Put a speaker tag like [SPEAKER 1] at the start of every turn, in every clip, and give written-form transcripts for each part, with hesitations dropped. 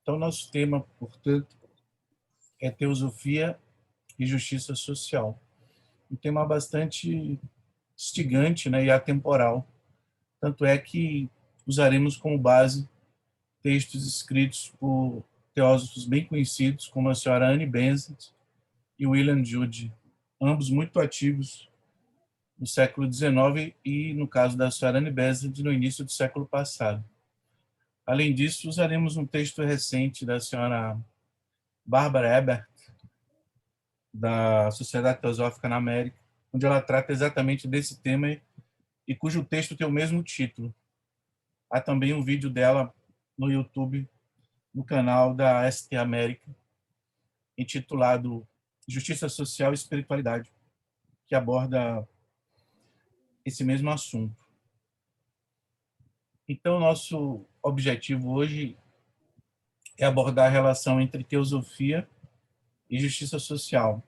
[SPEAKER 1] Então, nosso tema, portanto, é teosofia e justiça social. Um tema bastante instigante, né, e atemporal. Tanto é que usaremos como base textos escritos por teósofos bem conhecidos, como a senhora Anne Besant e William Jude, ambos muito ativos no século XIX e, no caso da senhora Anne Besant, no início do século passado. Além disso, usaremos um texto recente da senhora Barbara Ebert, da Sociedade Teosófica na América, onde ela trata exatamente desse tema e cujo texto tem o mesmo título. Há também um vídeo dela no YouTube, no canal da ST América, intitulado Justiça Social e Espiritualidade, que aborda esse mesmo assunto. Então, nosso objetivo hoje é abordar a relação entre teosofia e justiça social.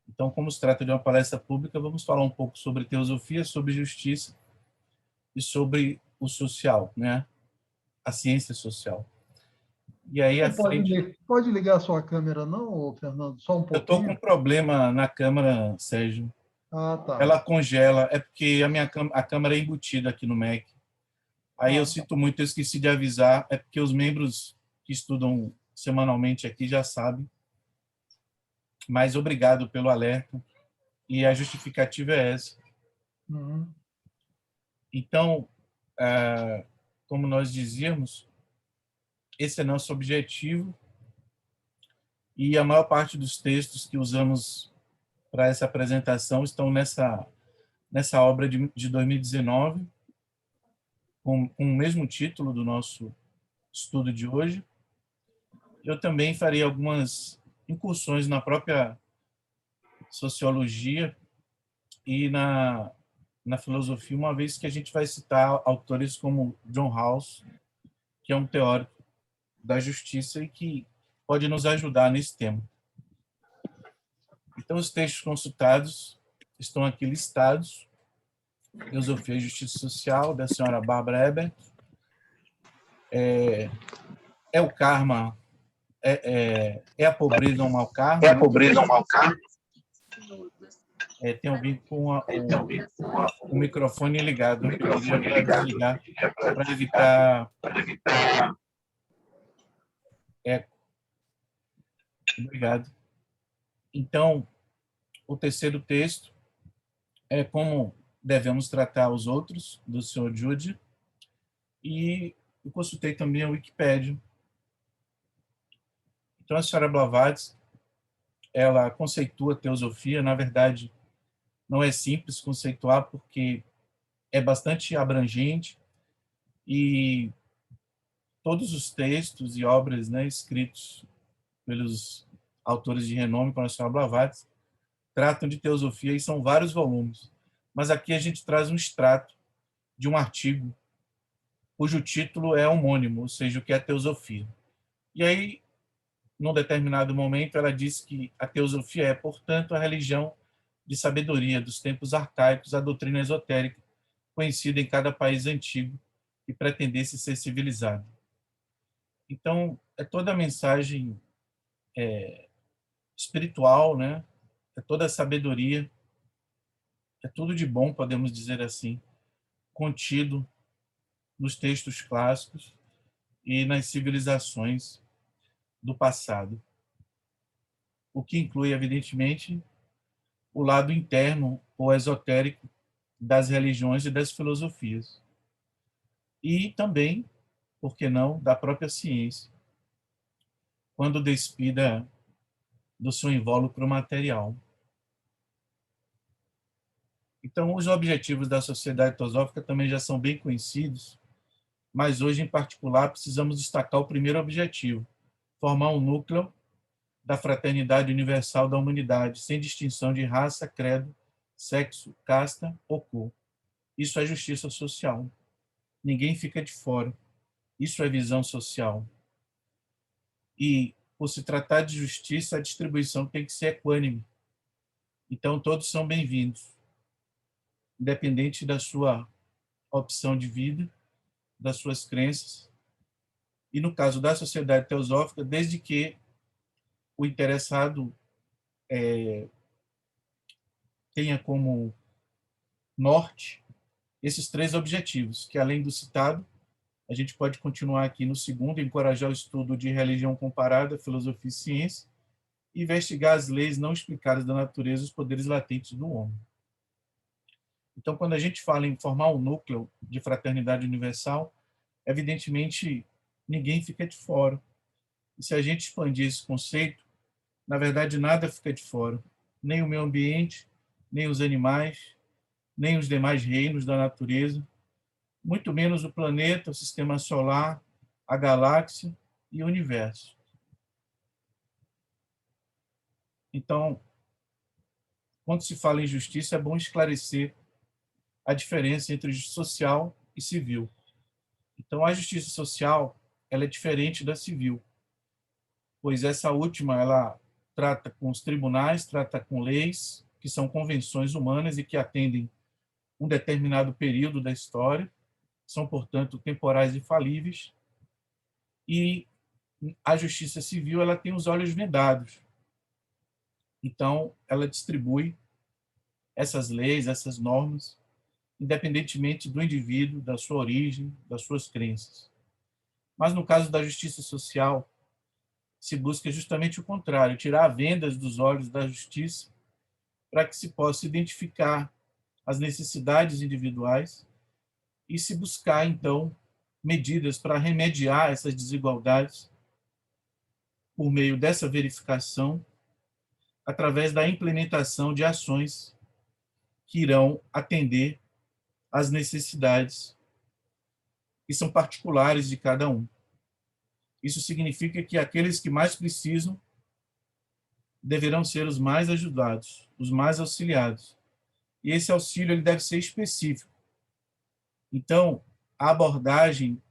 [SPEAKER 1] Então, como se trata de uma palestra pública, vamos falar um pouco sobre teosofia, sobre justiça e sobre o social, né? A ciência social. E aí, à
[SPEAKER 2] Não
[SPEAKER 1] frente...
[SPEAKER 2] pode ligar a sua câmera, não, Fernando? Só um
[SPEAKER 1] Eu estou com um
[SPEAKER 2] pouquinho?
[SPEAKER 1] problema na câmera, Sérgio.
[SPEAKER 2] Ah, tá.
[SPEAKER 1] Ela congela, é porque a câmera é embutida aqui no Mac. Aí eu
[SPEAKER 2] Ah, tá.
[SPEAKER 1] sinto muito, eu esqueci de avisar, é porque os membros que estudam semanalmente aqui já sabem, mas obrigado pelo alerta, e a justificativa é essa.
[SPEAKER 2] Uhum.
[SPEAKER 1] Então, como nós dizíamos, esse é nosso objetivo, e a maior parte dos textos que usamos para essa apresentação estão nessa obra de 2019, com o mesmo título do nosso estudo de hoje. Eu também farei algumas incursões na própria sociologia e na filosofia, uma vez que a gente vai citar autores como John Rawls, que é um teórico da justiça e que pode nos ajudar nesse tema. Então, os textos consultados estão aqui listados: Filosofia e Justiça Social, da senhora Barbara Ebert, é o karma, é a pobreza um mau karma,
[SPEAKER 3] É a
[SPEAKER 1] né?
[SPEAKER 3] pobreza um mau karma?
[SPEAKER 1] Tem alguém com o microfone ligado, eu pediria para desligar, para evitar eco. Obrigado. Então, o terceiro texto é como devemos tratar os outros, do Sr. Jude, e eu consultei também a Wikipédia. Então, a senhora Blavatsky, ela conceitua a teosofia, na verdade, não é simples conceituar, porque é bastante abrangente e todos os textos e obras, né, escritos pelos autores de renome, como a senhora Blavatsky, tratam de teosofia e são vários volumes. Mas aqui a gente traz um extrato de um artigo cujo título é homônimo, ou seja, o que é teosofia. E aí, num determinado momento, ela diz que a teosofia é, portanto, a religião de sabedoria dos tempos arcaicos, a doutrina esotérica, conhecida em cada país antigo que pretendesse ser civilizado. Então, é toda a mensagem espiritual, né? É toda a sabedoria, é tudo de bom, podemos dizer assim, contido nos textos clássicos e nas civilizações do passado, o que inclui, evidentemente, o lado interno ou esotérico das religiões e das filosofias. E também, por que não, da própria ciência, quando despida do seu invólucro material. Então, os objetivos da Sociedade Teosófica também já são bem conhecidos, mas hoje, em particular, precisamos destacar o primeiro objetivo: formar um núcleo da fraternidade universal da humanidade, sem distinção de raça, credo, sexo, casta ou cor. Isso é justiça social. Ninguém fica de fora. Isso é visão social. E, por se tratar de justiça, a distribuição tem que ser equânime. Então, todos são bem-vindos, independente da sua opção de vida, das suas crenças e, no caso da sociedade teosófica, desde que o interessado tenha como norte esses três objetivos, que, além do citado, a gente pode continuar aqui no segundo, encorajar o estudo de religião comparada, filosofia e ciência, e investigar as leis não explicadas da natureza e os poderes latentes do homem. Então, quando a gente fala em formar um núcleo de fraternidade universal, evidentemente, ninguém fica de fora. E se a gente expandir esse conceito, na verdade, nada fica de fora. Nem o meio ambiente, nem os animais, nem os demais reinos da natureza, muito menos o planeta, o sistema solar, a galáxia e o universo. Então, quando se fala em justiça, é bom esclarecer a diferença entre justiça social e civil. Então, a justiça social, ela é diferente da civil, pois essa última, ela trata com os tribunais, trata com leis, que são convenções humanas e que atendem um determinado período da história, são, portanto, temporais e falíveis, e a justiça civil, ela tem os olhos vendados. Então, ela distribui essas leis, essas normas, independentemente do indivíduo, da sua origem, das suas crenças. Mas no caso da justiça social, se busca justamente o contrário, tirar vendas dos olhos da justiça para que se possa identificar as necessidades individuais e se buscar, então, medidas para remediar essas desigualdades por meio dessa verificação, através da implementação de ações que irão atender às necessidades que são particulares de cada um. Isso significa que aqueles que mais precisam deverão ser os mais ajudados, os mais auxiliados. E esse auxílio ele deve ser específico. Então, a abordagem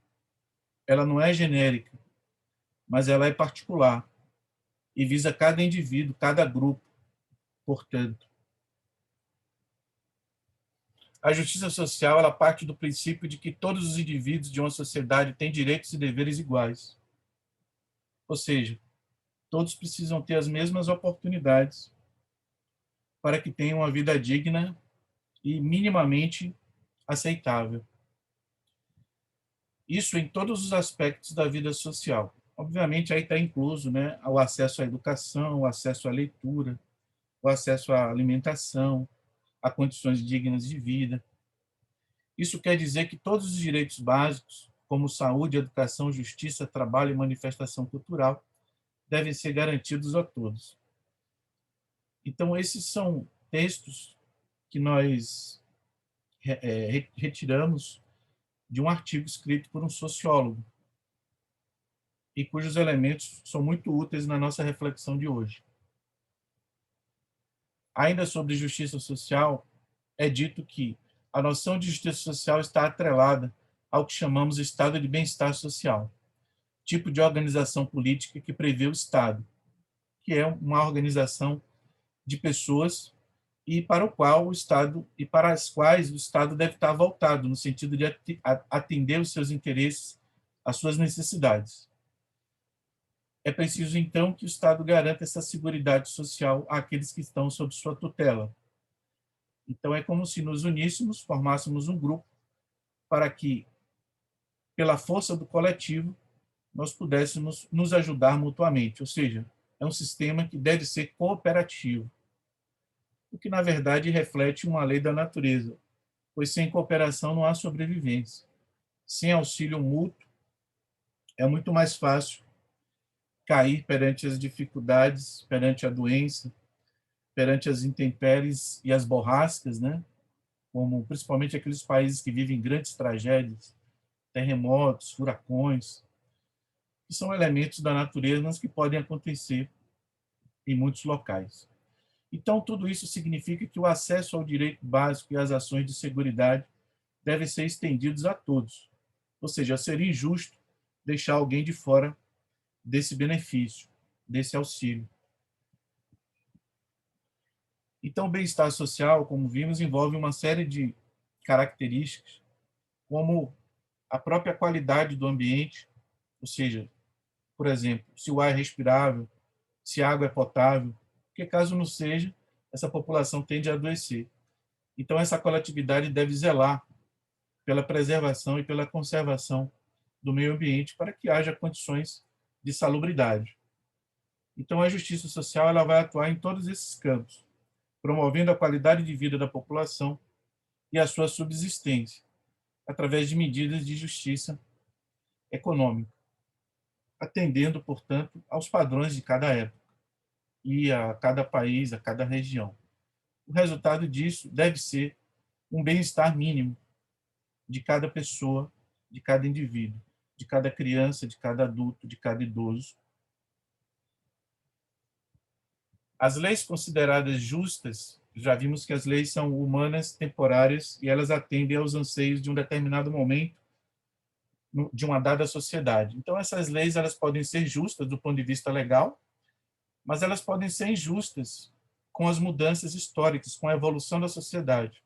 [SPEAKER 1] ela não é genérica, mas ela é particular e visa cada indivíduo, cada grupo, portanto. A justiça social ela parte do princípio de que todos os indivíduos de uma sociedade têm direitos e deveres iguais. Ou seja, todos precisam ter as mesmas oportunidades para que tenham uma vida digna e minimamente aceitável. Isso em todos os aspectos da vida social. Obviamente, aí está incluso, né, o acesso à educação, o acesso à leitura, o acesso à alimentação, a condições dignas de vida. Isso quer dizer que todos os direitos básicos, como saúde, educação, justiça, trabalho e manifestação cultural, devem ser garantidos a todos. Então, esses são textos que nós retiramos de um artigo escrito por um sociólogo e cujos elementos são muito úteis na nossa reflexão de hoje. Ainda sobre justiça social, é dito que a noção de justiça social está atrelada ao que chamamos de estado de bem-estar social, tipo de organização política que prevê o Estado, que é uma organização de pessoas e para o qual o Estado e para as quais o Estado deve estar voltado no sentido de atender os seus interesses, as suas necessidades. É preciso então que o Estado garanta essa seguridade social àqueles que estão sob sua tutela. Então é como se nos uníssemos, formássemos um grupo para que, pela força do coletivo, nós pudéssemos nos ajudar mutuamente, ou seja, é um sistema que deve ser cooperativo, o que, na verdade, reflete uma lei da natureza, pois sem cooperação não há sobrevivência. Sem auxílio mútuo, é muito mais fácil cair perante as dificuldades, perante a doença, perante as intempéries e as borrascas, né? Como principalmente aqueles países que vivem grandes tragédias, terremotos, furacões, que são elementos da natureza, mas que podem acontecer em muitos locais. Então, tudo isso significa que o acesso ao direito básico e às ações de seguridade devem ser estendidos a todos. Ou seja, seria injusto deixar alguém de fora desse benefício, desse auxílio. Então, o bem-estar social, como vimos, envolve uma série de características, como a própria qualidade do ambiente, ou seja, por exemplo, se o ar é respirável, se a água é potável, porque caso não seja, essa população tende a adoecer. Então, essa coletividade deve zelar pela preservação e pela conservação do meio ambiente para que haja condições de salubridade. Então, a justiça social ela vai atuar em todos esses campos, promovendo a qualidade de vida da população e a sua subsistência, através de medidas de justiça econômica, atendendo, portanto, aos padrões de cada época e a cada país, a cada região. O resultado disso deve ser um bem-estar mínimo de cada pessoa, de cada indivíduo, de cada criança, de cada adulto, de cada idoso. As leis consideradas justas, já vimos que as leis são humanas, temporárias, e elas atendem aos anseios de um determinado momento de uma dada sociedade. Então, essas leis elas podem ser justas do ponto de vista legal, mas elas podem ser injustas com as mudanças históricas, com a evolução da sociedade.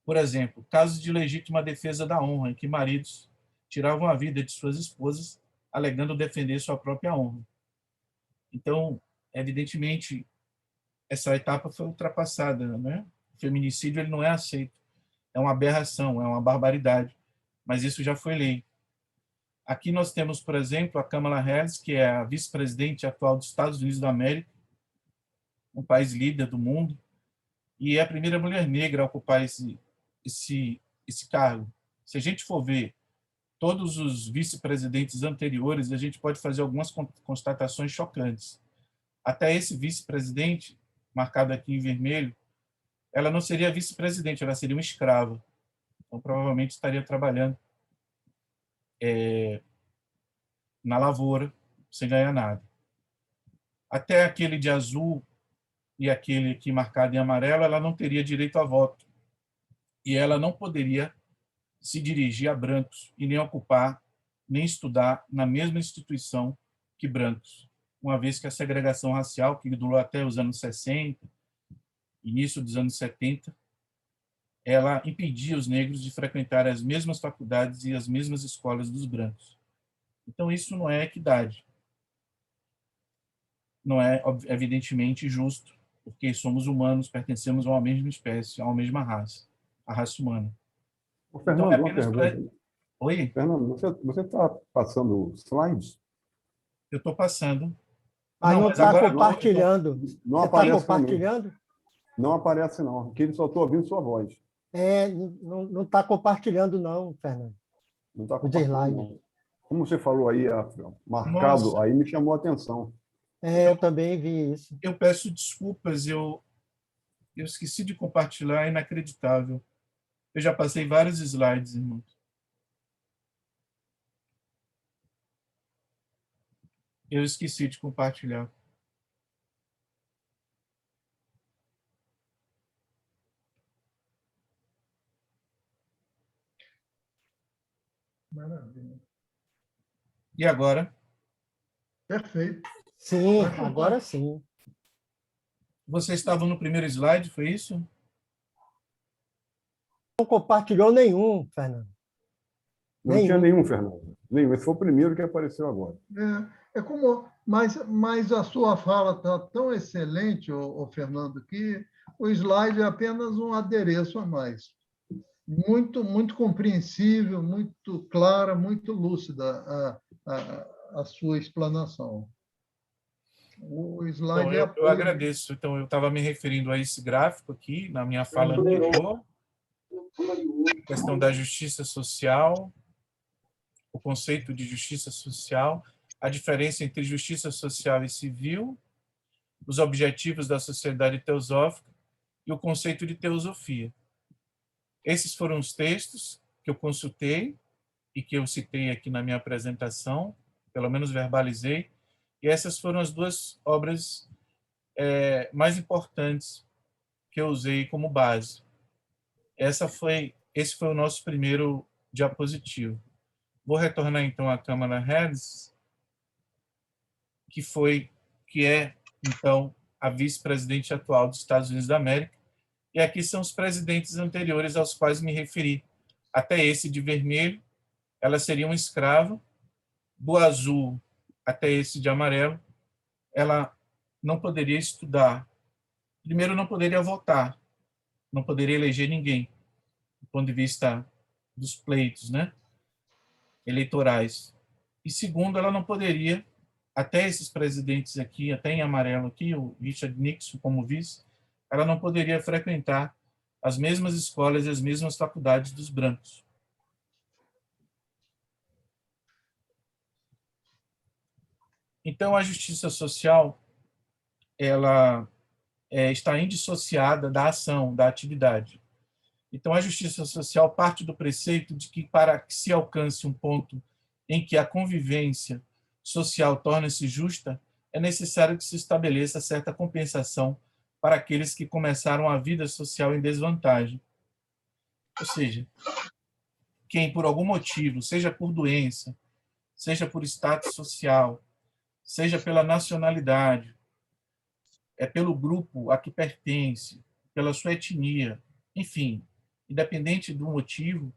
[SPEAKER 1] Por exemplo, casos de legítima defesa da honra, em que maridos tiravam a vida de suas esposas, alegando defender sua própria honra. Então, evidentemente, essa etapa foi ultrapassada, né? O feminicídio ele não é aceito, é uma aberração, é uma barbaridade, mas isso já foi lei. Aqui nós temos, por exemplo, a Kamala Harris, que é a vice-presidente atual dos Estados Unidos da América, um país líder do mundo, e é a primeira mulher negra a ocupar esse cargo. Se a gente for ver todos os vice-presidentes anteriores, a gente pode fazer algumas constatações chocantes. Até esse vice-presidente, marcado aqui em vermelho, ela não seria vice-presidente, ela seria uma escrava. Então, provavelmente estaria trabalhando na lavoura, sem ganhar nada. Até aquele de azul e aquele aqui marcado em amarelo, ela não teria direito a voto. E ela não poderia se dirigir a brancos e nem ocupar, nem estudar na mesma instituição que brancos, uma vez que a segregação racial, que durou até os anos 60, início dos anos 70, ela impedia os negros de frequentar as mesmas faculdades e as mesmas escolas dos brancos. Então, isso não é equidade. Não é, evidentemente, justo, porque somos humanos, pertencemos a uma mesma espécie, a uma mesma raça, a raça humana.
[SPEAKER 3] Ô,
[SPEAKER 1] Então, é
[SPEAKER 3] Fernando, uma
[SPEAKER 1] apenas para...
[SPEAKER 3] pergunta.
[SPEAKER 1] Oi?
[SPEAKER 3] Fernando, você está passando slides?
[SPEAKER 1] Eu estou passando.
[SPEAKER 4] Mas
[SPEAKER 1] Não,
[SPEAKER 4] não
[SPEAKER 1] mas
[SPEAKER 4] está
[SPEAKER 1] agora
[SPEAKER 4] compartilhando.
[SPEAKER 3] Não
[SPEAKER 4] Você está
[SPEAKER 3] aparece, não.
[SPEAKER 4] compartilhando?
[SPEAKER 3] Não aparece, não. Aqui só estou ouvindo sua voz.
[SPEAKER 4] Não está compartilhando, não, Fernando.
[SPEAKER 3] Não está
[SPEAKER 4] Os
[SPEAKER 3] compartilhando,
[SPEAKER 4] slides.
[SPEAKER 3] não. Como você falou aí, marcado,
[SPEAKER 1] Nossa.
[SPEAKER 3] aí me chamou a atenção.
[SPEAKER 4] Eu também vi isso.
[SPEAKER 1] eu peço desculpas, eu esqueci de compartilhar, é inacreditável. Eu já passei vários slides, irmão. Eu esqueci de compartilhar.
[SPEAKER 2] Maravilha.
[SPEAKER 1] E agora?
[SPEAKER 2] Perfeito.
[SPEAKER 4] Sim,
[SPEAKER 2] Vai soltar.
[SPEAKER 4] agora sim.
[SPEAKER 1] Vocês estavam no primeiro slide, foi isso?
[SPEAKER 4] Não compartilhou nenhum, Fernando.
[SPEAKER 3] Não tinha nenhum, Fernando. Nenhum. Esse foi o primeiro que apareceu agora.
[SPEAKER 2] Mas a sua fala está tão excelente, Fernando, que o slide é apenas um adereço a mais. Muito, muito compreensível, muito clara, muito lúcida a sua explanação. O slide
[SPEAKER 1] Então,
[SPEAKER 2] é
[SPEAKER 1] eu agradeço. Então, eu estava me referindo a esse gráfico aqui, na minha fala anterior, a questão da justiça social, o conceito de justiça social, a diferença entre justiça social e civil, os objetivos da sociedade teosófica e o conceito de teosofia. Esses foram os textos que eu consultei e que eu citei aqui na minha apresentação, pelo menos verbalizei, e essas foram as duas obras mais importantes que eu usei como base. Esse foi o nosso primeiro diapositivo. Vou retornar então à Kamala Harris, que é então a vice-presidente atual dos Estados Unidos da América, e aqui são os presidentes anteriores aos quais me referi. Até esse de vermelho, ela seria uma escrava, do azul até esse de amarelo, ela não poderia estudar. Primeiro, não poderia votar, não poderia eleger ninguém, do ponto de vista dos pleitos, né, eleitorais. E segundo, ela não poderia, até esses presidentes aqui, até em amarelo aqui, o Richard Nixon como vice, ela não poderia frequentar as mesmas escolas e as mesmas faculdades dos brancos. Então, a justiça social, ela está indissociada da ação, da atividade. Então, a justiça social parte do preceito de que, para que se alcance um ponto em que a convivência social torne-se justa, é necessário que se estabeleça certa compensação para aqueles que começaram a vida social em desvantagem. Ou seja, quem, por algum motivo, seja por doença, seja por status social, seja pela nacionalidade, pelo grupo a que pertence, pela sua etnia, enfim, independente do motivo,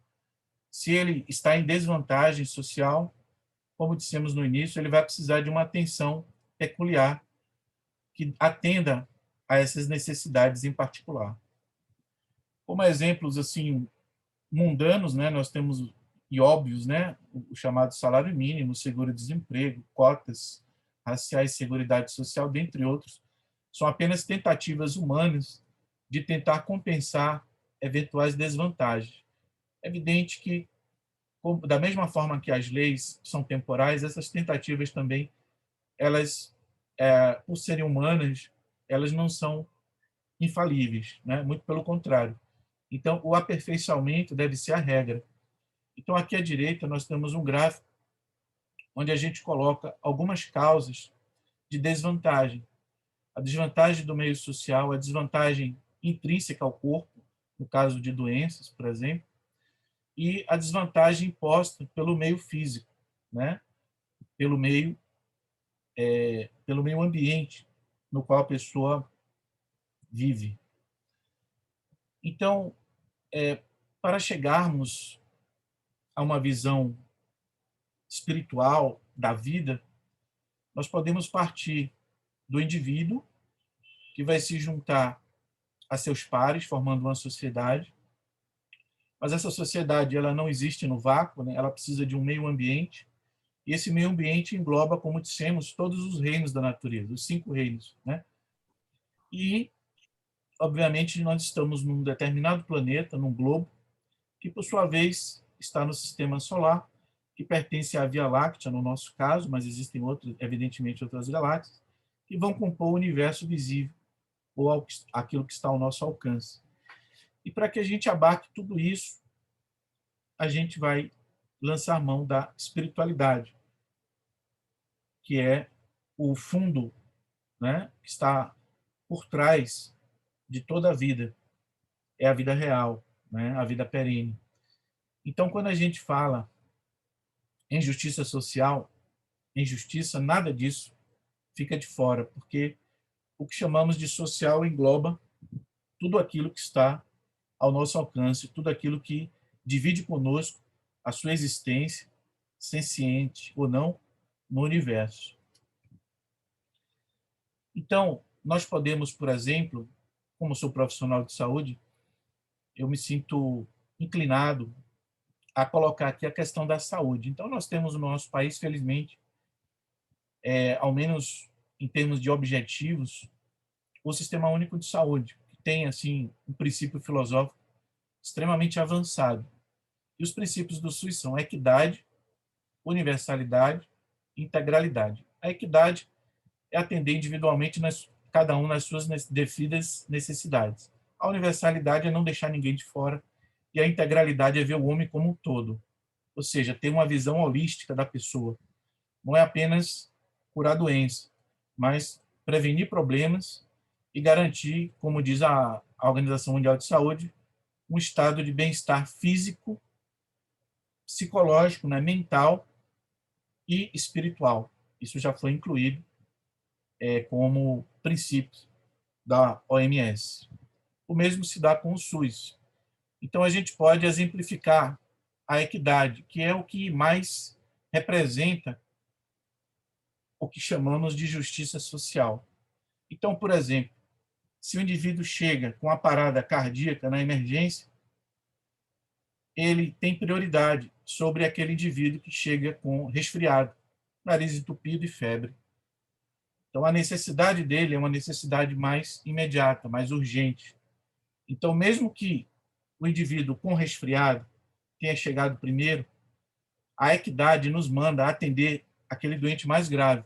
[SPEAKER 1] se ele está em desvantagem social, como dissemos no início, ele vai precisar de uma atenção peculiar que atenda a essas necessidades em particular. Como exemplos assim mundanos, né, nós temos e óbvios, né, o chamado salário mínimo, seguro-desemprego, cotas raciais, seguridade social, dentre outros, são apenas tentativas humanas de tentar compensar eventuais desvantagens. É evidente que, da mesma forma que as leis são temporais, essas tentativas também, elas, por serem humanas, elas não são infalíveis, né? Muito pelo contrário. Então, o aperfeiçoamento deve ser a regra. Então, aqui à direita, nós temos um gráfico onde a gente coloca algumas causas de desvantagem. A desvantagem do meio social, a desvantagem intrínseca ao corpo, no caso de doenças, por exemplo, e a desvantagem imposta pelo meio físico, né? Pelo meio ambiente no qual a pessoa vive. Então, para chegarmos a uma visão espiritual da vida, nós podemos partir do indivíduo, que vai se juntar a seus pares, formando uma sociedade, mas essa sociedade ela não existe no vácuo, né? Ela precisa de um meio ambiente, e esse meio ambiente engloba, como dissemos, todos os reinos da natureza, os 5 reinos, né? E, obviamente, nós estamos num determinado planeta, num globo, que, por sua vez, está no sistema solar, que pertence à Via Láctea, no nosso caso, mas existem outros, evidentemente, outras galáxias, que vão compor o universo visível, ou aquilo que está ao nosso alcance. E para que a gente abarque tudo isso, a gente vai lançar mão da espiritualidade, que é o fundo, né, que está por trás de toda a vida. É a vida real, né, a vida perene. Então, quando a gente fala em justiça social, em justiça, nada disso fica de fora, porque o que chamamos de social engloba tudo aquilo que está ao nosso alcance, tudo aquilo que divide conosco a sua existência, senciente ou não, no universo. Então, nós podemos, por exemplo, como sou profissional de saúde, eu me sinto inclinado a colocar aqui a questão da saúde. Então, nós temos no nosso país, felizmente, ao menos em termos de objetivos, o Sistema Único de Saúde, que tem assim um princípio filosófico extremamente avançado. E os princípios do SUS são equidade, universalidade e integralidade. A equidade é atender individualmente cada um nas suas devidas necessidades. A universalidade é não deixar ninguém de fora, e a integralidade é ver o homem como um todo, ou seja, ter uma visão holística da pessoa. Não é apenas curar doença, mas prevenir problemas e garantir, como diz a Organização Mundial de Saúde, um estado de bem-estar físico, psicológico, né, mental e espiritual. Isso já foi incluído como princípio da OMS. O mesmo se dá com o SUS. Então, a gente pode exemplificar a equidade, que é o que mais representa o que chamamos de justiça social. Então, por exemplo, se o indivíduo chega com a parada cardíaca na emergência, ele tem prioridade sobre aquele indivíduo que chega com resfriado, nariz entupido e febre. Então, a necessidade dele é uma necessidade mais imediata, mais urgente. Então, mesmo que o indivíduo com resfriado tenha chegado primeiro, a equidade nos manda atender aquele doente mais grave,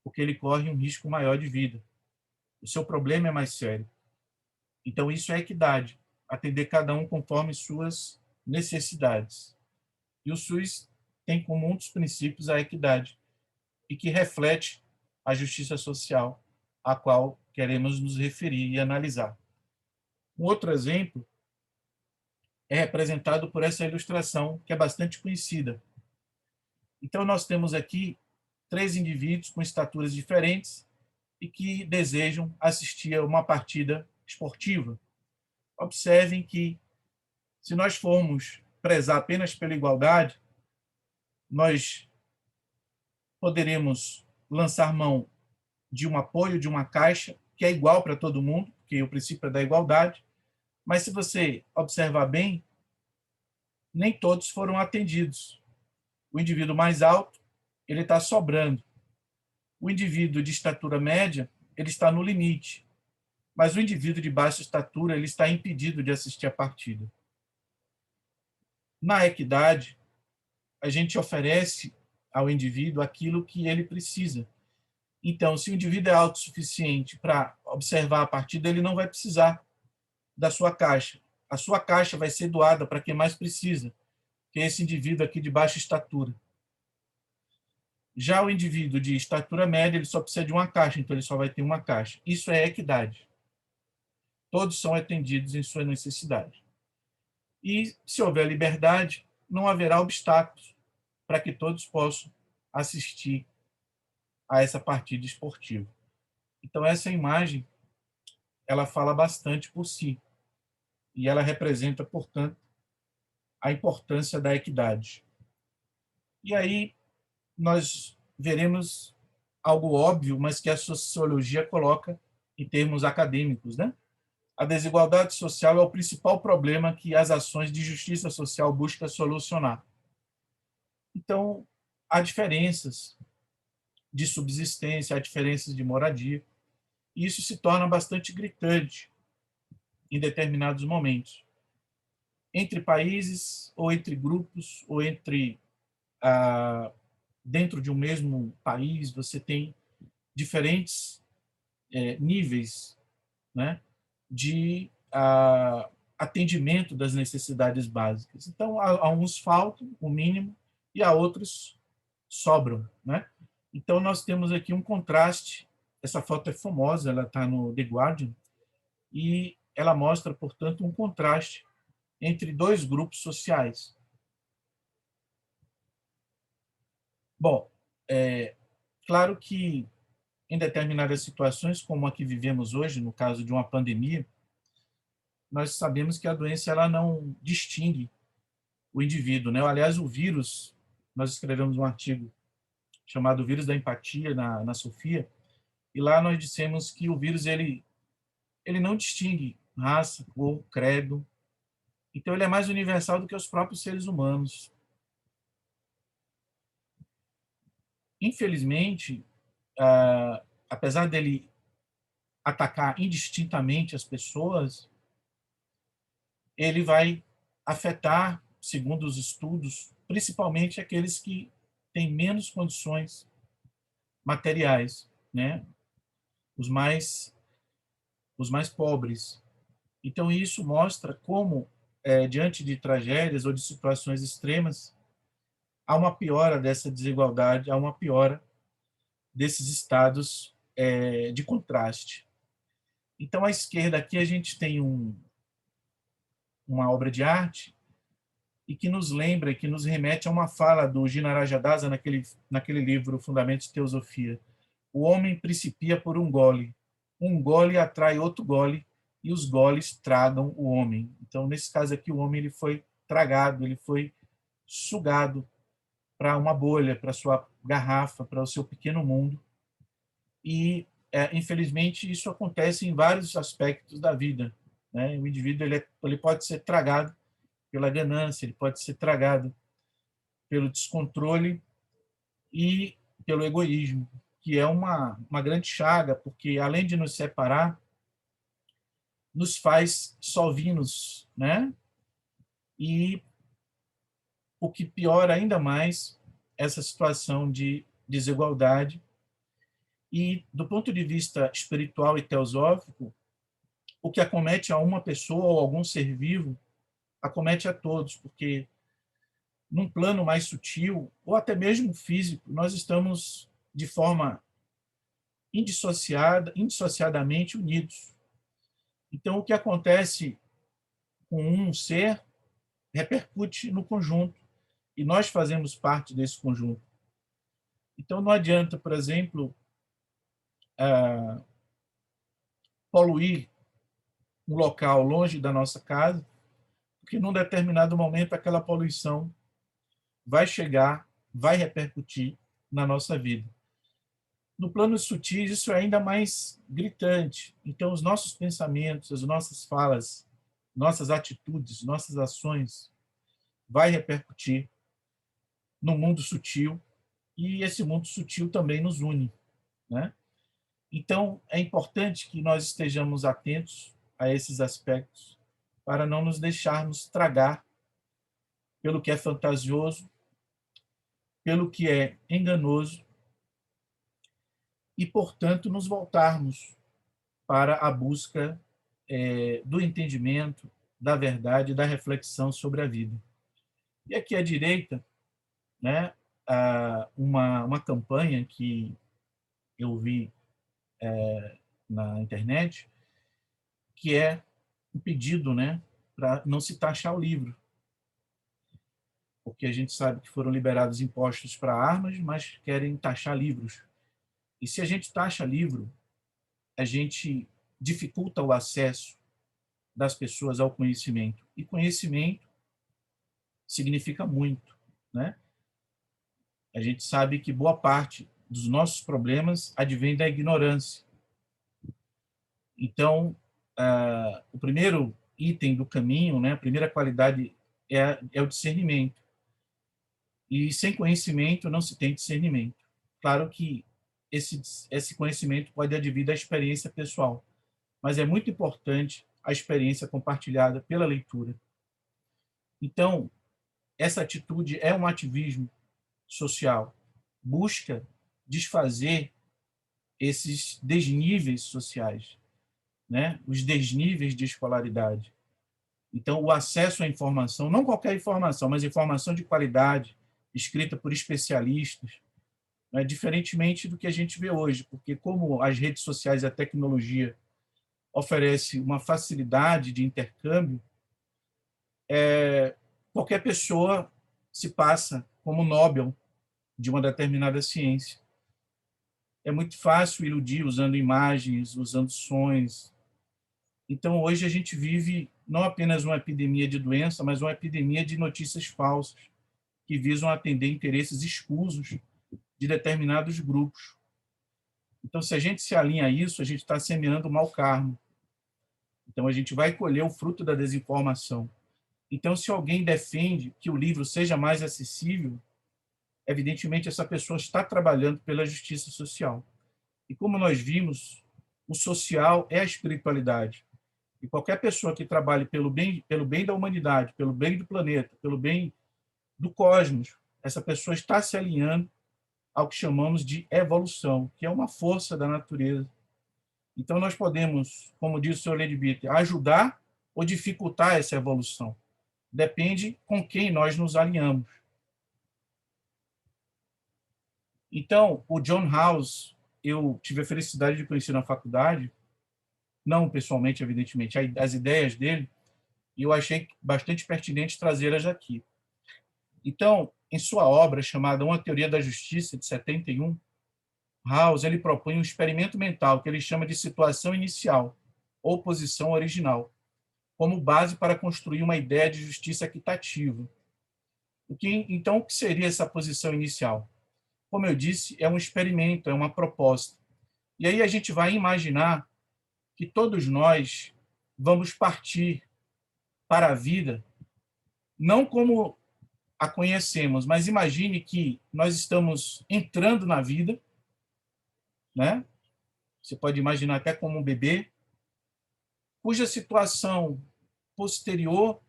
[SPEAKER 1] porque ele corre um risco maior de vida. O seu problema é mais sério. Então, isso é equidade, atender cada um conforme suas necessidades. E o SUS tem como um dos princípios a equidade, e que reflete a justiça social a qual queremos nos referir e analisar. Um outro exemplo é representado por essa ilustração, que é bastante conhecida. Então, nós temos aqui 3 indivíduos com estaturas diferentes e que desejam assistir a uma partida esportiva. Observem que, se nós formos prezar apenas pela igualdade, nós poderemos lançar mão de um apoio, de uma caixa, que é igual para todo mundo, porque o princípio é da igualdade, mas se você observar bem, nem todos foram atendidos. O indivíduo mais alto, ele está sobrando. O indivíduo de estatura média, ele está no limite. Mas o indivíduo de baixa estatura, ele está impedido de assistir a partida. Na equidade, a gente oferece ao indivíduo aquilo que ele precisa. Então, se o indivíduo é autossuficiente para observar a partida, ele não vai precisar da sua caixa. A sua caixa vai ser doada para quem mais precisa, que é esse indivíduo aqui de baixa estatura. Já o indivíduo de estatura média, ele só precisa de uma caixa, então ele só vai ter uma caixa. Isso é equidade. Todos são atendidos em sua necessidade. E, se houver liberdade, não haverá obstáculos para que todos possam assistir a essa partida esportiva. Então, essa imagem, ela fala bastante por si. E ela representa, portanto, a importância da equidade. E aí, nós veremos algo óbvio, mas que a sociologia coloca em termos acadêmicos, né? A desigualdade social é o principal problema que as ações de justiça social buscam solucionar. Então, há diferenças de subsistência, há diferenças de moradia, e isso se torna bastante gritante em determinados momentos. Entre países, ou entre grupos, ou entre dentro de um mesmo país, você tem diferentes níveis, né, de atendimento das necessidades básicas. Então, a uns faltam o mínimo e a outros sobram, né? Então, nós temos aqui um contraste. Essa foto é famosa, ela está no The Guardian, e ela mostra, portanto, um contraste entre 2 grupos sociais. Bom, claro que em determinadas situações, como a que vivemos hoje, no caso de uma pandemia, nós sabemos que a doença ela não distingue o indivíduo, né? Aliás, o vírus, nós escrevemos um artigo chamado Vírus da Empatia na Sofia, e lá nós dissemos que o vírus ele não distingue raça, cor, credo. Então, ele é mais universal do que os próprios seres humanos. Infelizmente, apesar dele atacar indistintamente as pessoas, ele vai afetar, segundo os estudos, principalmente aqueles que têm menos condições materiais, né? Os mais pobres. Então, isso mostra como, diante de tragédias ou de situações extremas, há uma piora dessa desigualdade, há uma piora desses estados de contraste. Então, à esquerda aqui a gente tem uma obra de arte e que nos lembra, que nos remete a uma fala do Gina Rajadasa naquele livro Fundamentos de Teosofia. O homem principia por um gole atrai outro gole e os goles tragam o homem. Então, nesse caso aqui, o homem ele foi tragado, ele foi sugado para uma bolha, para sua garrafa, para o seu pequeno mundo, e, infelizmente, isso acontece em vários aspectos da vida, né? O indivíduo ele pode ser tragado pela ganância, ele pode ser tragado pelo descontrole e pelo egoísmo, que é uma grande chaga, porque, além de nos separar, nos faz sozinhos, né? E o que piora ainda mais essa situação de desigualdade. E, do ponto de vista espiritual e teosófico, o que acomete a uma pessoa ou algum ser vivo acomete a todos, porque, num plano mais sutil, ou até mesmo físico, nós estamos de forma indissociadamente unidos. Então, o que acontece com um ser repercute no conjunto, e nós fazemos parte desse conjunto. Então, não adianta, por exemplo, poluir um local longe da nossa casa, porque num determinado momento aquela poluição vai chegar, vai repercutir na nossa vida. No plano sutil, isso é ainda mais gritante. Então, os nossos pensamentos, as nossas falas, nossas atitudes, nossas ações vai repercutir no mundo sutil, e esse mundo sutil também nos une, né? Então, é importante que nós estejamos atentos a esses aspectos para não nos deixarmos tragar pelo que é fantasioso, pelo que é enganoso e, portanto, nos voltarmos para a busca do entendimento, da verdade, da reflexão sobre a vida. E aqui à direita, né, uma campanha que eu vi na internet, que é um pedido, né, para não se taxar o livro, porque a gente sabe que foram liberados impostos para armas, mas querem taxar livros. E se a gente taxa livro, a gente dificulta o acesso das pessoas ao conhecimento. E conhecimento significa muito, né? A gente sabe que boa parte dos nossos problemas advém da ignorância. Então, o primeiro item do caminho, né, a primeira qualidade é o discernimento. E sem conhecimento não se tem discernimento. Claro que esse conhecimento pode advir da experiência pessoal, mas é muito importante a experiência compartilhada pela leitura. Então, essa atitude é um ativismo social, busca desfazer esses desníveis sociais, né? Os desníveis de escolaridade. Então, o acesso à informação, não qualquer informação, mas informação de qualidade, escrita por especialistas, né? Diferentemente do que a gente vê hoje, porque como as redes sociais e a tecnologia oferece uma facilidade de intercâmbio, qualquer pessoa se passa como Nobel de uma determinada ciência. É muito fácil iludir usando imagens, usando sons. Então, hoje a gente vive não apenas uma epidemia de doença, mas uma epidemia de notícias falsas, que visam atender interesses escusos de determinados grupos. Então, se a gente se alinha a isso, a gente está semeando o mau karma. Então, a gente vai colher o fruto da desinformação. Então, se alguém defende que o livro seja mais acessível, evidentemente essa pessoa está trabalhando pela justiça social. E como nós vimos, o social é a espiritualidade. E qualquer pessoa que trabalhe pelo bem da humanidade, pelo bem do planeta, pelo bem do cosmos, essa pessoa está se alinhando ao que chamamos de evolução, que é uma força da natureza. Então, nós podemos, como disse o Sr. Leadbeater, ajudar ou dificultar essa evolução. Depende com quem nós nos alinhamos. Então, o John House, eu tive a felicidade de conhecer na faculdade, não pessoalmente, evidentemente, as ideias dele, e eu achei bastante pertinente trazê-las aqui. Então, em sua obra chamada Uma Teoria da Justiça, de 71, House ele propõe um experimento mental que ele chama de situação inicial, ou posição original, como base para construir uma ideia de justiça equitativa. Então, o que seria essa posição inicial? Como eu disse, é um experimento, é uma proposta. E aí a gente vai imaginar que todos nós vamos partir para a vida, não como a conhecemos, mas imagine que nós estamos entrando na vida, né? Você pode imaginar até como um bebê, cuja situação posterior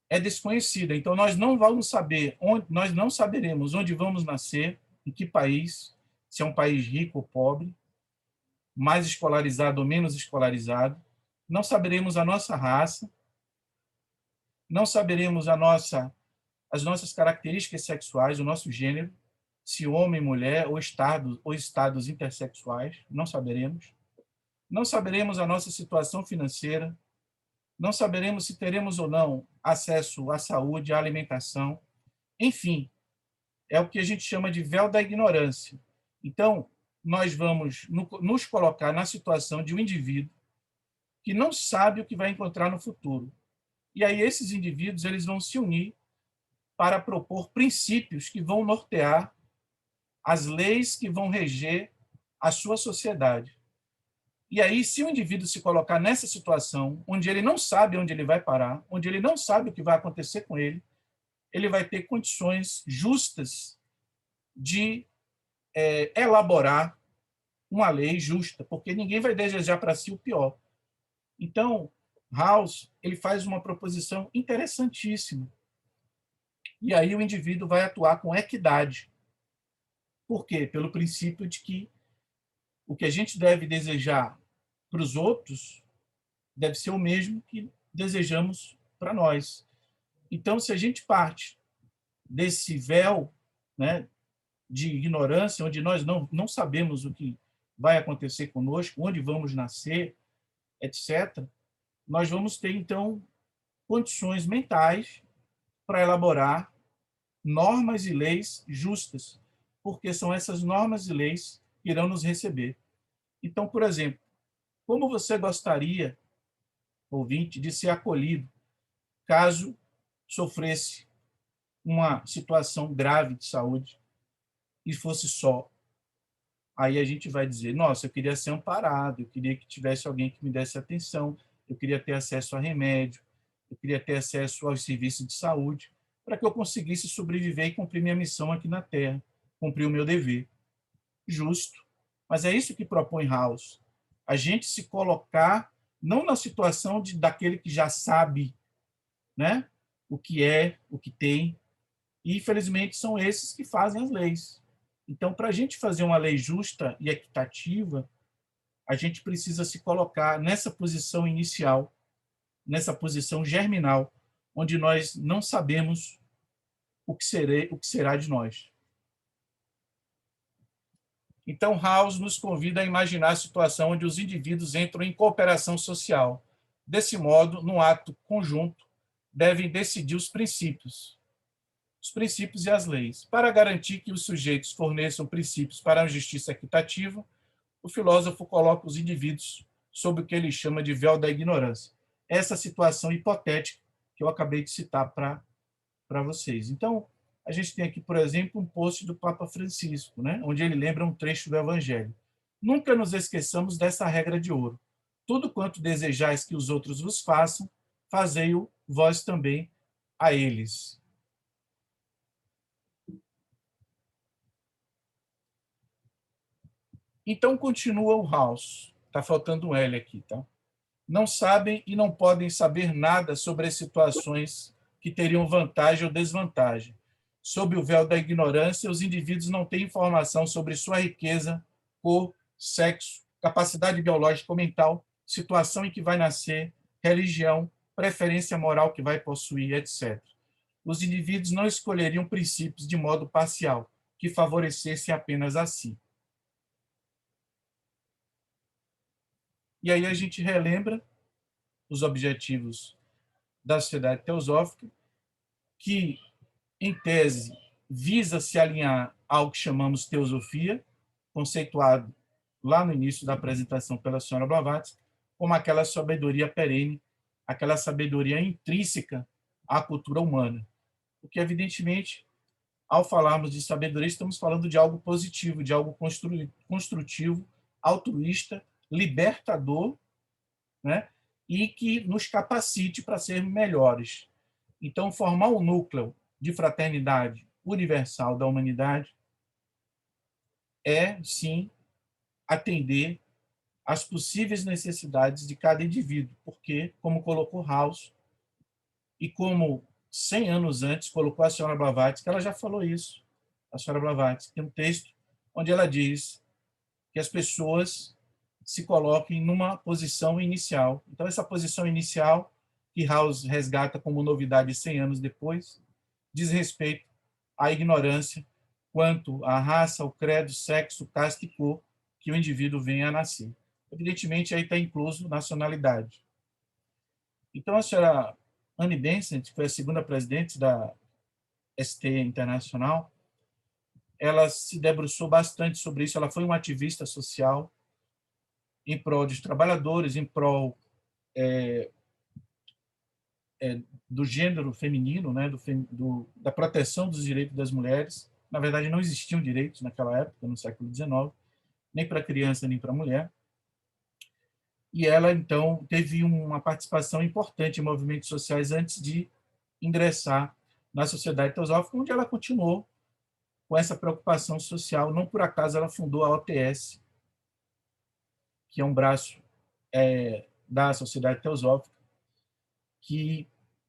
[SPEAKER 1] é desconhecida. Então nós não vamos saber onde, nós não saberemos onde vamos nascer, em que país, se é um país rico ou pobre, mais escolarizado ou menos escolarizado. Não saberemos a nossa raça, não saberemos as nossas características sexuais, o nosso gênero, se homem, mulher ou estados intersexuais, não saberemos. Não saberemos a nossa situação financeira, não saberemos se teremos ou não acesso à saúde, à alimentação. Enfim, é o que a gente chama de véu da ignorância. Então, nós vamos nos colocar na situação de um indivíduo que não sabe o que vai encontrar no futuro. E aí esses indivíduos eles vão se unir para propor princípios que vão nortear as leis que vão reger a sua sociedade. E aí, se o indivíduo se colocar nessa situação, onde ele não sabe onde ele vai parar, onde ele não sabe o que vai acontecer com ele vai ter condições justas de elaborar uma lei justa, porque ninguém vai desejar para si o pior. Então, Rawls ele faz uma proposição interessantíssima. E aí o indivíduo vai atuar com equidade. Por quê? Pelo princípio de que o que a gente deve desejar para os outros deve ser o mesmo que desejamos para nós. Então, se a gente parte desse véu, né, de ignorância, onde nós não sabemos o que vai acontecer conosco, onde vamos nascer, etc., nós vamos ter, então, condições mentais para elaborar normas e leis justas, porque são essas normas e leis que irão nos receber. Então, por exemplo, como você gostaria, ouvinte, de ser acolhido caso sofresse uma situação grave de saúde e fosse só? Aí a gente vai dizer, nossa, eu queria ser amparado, eu queria que tivesse alguém que me desse atenção, eu queria ter acesso a remédio, eu queria ter acesso aos serviços de saúde, para que eu conseguisse sobreviver e cumprir minha missão aqui na Terra, cumprir o meu dever. Justo. Mas é isso que propõe Rawls. A gente se colocar não na situação daquele que já sabe, né, o que é, o que tem, e infelizmente são esses que fazem as leis. Então, para a gente fazer uma lei justa e equitativa, a gente precisa se colocar nessa posição inicial, nessa posição germinal, onde nós não sabemos o que será de nós. Então, Rawls nos convida a imaginar a situação onde os indivíduos entram em cooperação social. Desse modo, num ato conjunto, devem decidir os princípios e as leis. Para garantir que os sujeitos forneçam princípios para a justiça equitativa, o filósofo coloca os indivíduos sob o que ele chama de véu da ignorância. Essa situação hipotética que eu acabei de citar para vocês. Então, a gente tem aqui, por exemplo, um post do Papa Francisco, né, onde ele lembra um trecho do Evangelho. Nunca nos esqueçamos dessa regra de ouro. Tudo quanto desejais que os outros vos façam, fazei-o vós também a eles. Então, continua o Rawls. Está faltando um L aqui, tá? Não sabem e não podem saber nada sobre as situações que teriam vantagem ou desvantagem. Sob o véu da ignorância, os indivíduos não têm informação sobre sua riqueza, cor, sexo, capacidade biológica ou mental, situação em que vai nascer, religião, preferência moral que vai possuir, etc. Os indivíduos não escolheriam princípios de modo parcial, que favorecessem apenas a si. E aí a gente relembra os objetivos da sociedade teosófica, que, em tese, visa se alinhar ao que chamamos teosofia, conceituado lá no início da apresentação pela senhora Blavatsky, como aquela sabedoria perene, aquela sabedoria intrínseca à cultura humana. Porque, evidentemente, ao falarmos de sabedoria, estamos falando de algo positivo, de algo construtivo altruísta, libertador, né? E que nos capacite para sermos melhores. Então, formar um núcleo de fraternidade universal da humanidade é, sim, atender às possíveis necessidades de cada indivíduo, porque, como colocou House, e como 100 anos antes colocou a senhora Blavatsky, ela já falou isso, a senhora Blavatsky, tem um texto onde ela diz que as pessoas se coloquem numa posição inicial. Então, essa posição inicial, que House resgata como novidade 100 anos depois, diz respeito à ignorância quanto à raça, ao credo, sexo, casta e cor que o indivíduo venha a nascer. Evidentemente, aí está incluso nacionalidade. Então, a senhora Annie Besant, que foi a segunda presidente da ST Internacional, ela se debruçou bastante sobre isso. Ela foi uma ativista social em prol dos trabalhadores, em prol do gênero feminino, né, da proteção dos direitos das mulheres. Na verdade, não existiam direitos naquela época, no século XIX, nem para criança, nem para mulher. E ela, então, teve uma participação importante em movimentos sociais antes de ingressar na Sociedade Teosófica, onde ela continuou com essa preocupação social. Não por acaso ela fundou a OTS, que é um braço da Sociedade Teosófica, que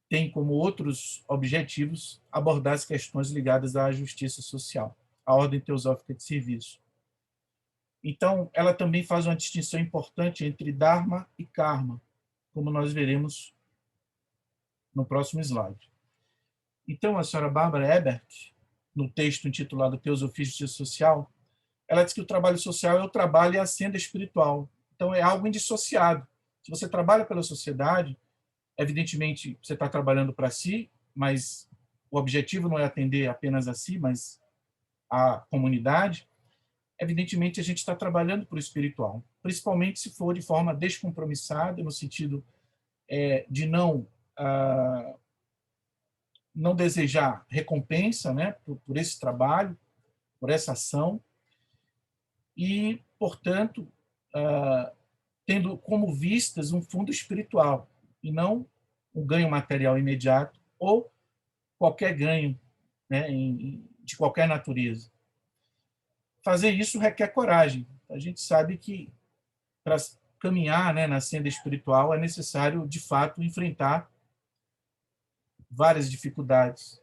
[SPEAKER 1] tem como outros objetivos abordar as questões ligadas à justiça social, à ordem teosófica de serviço. Então, ela também faz uma distinção importante entre Dharma e Karma, como nós veremos no próximo slide. Então, a senhora Barbara Ebert, no texto intitulado Teosofia e Justiça Social, ela diz que o trabalho social é o trabalho e a senda espiritual. Então, é algo indissociado. Se você trabalha pela sociedade, evidentemente, você está trabalhando para si, mas o objetivo não é atender apenas a si, mas a comunidade. Evidentemente, a gente está trabalhando para o espiritual, principalmente se for de forma descompromissada, no sentido de não desejar recompensa, né, por esse trabalho, por essa ação, e, portanto, tendo como vistas um fundo espiritual, e não um ganho material imediato ou qualquer ganho, né, de qualquer natureza. Fazer isso requer coragem. A gente sabe que para caminhar, né, na senda espiritual é necessário, de fato, enfrentar várias dificuldades,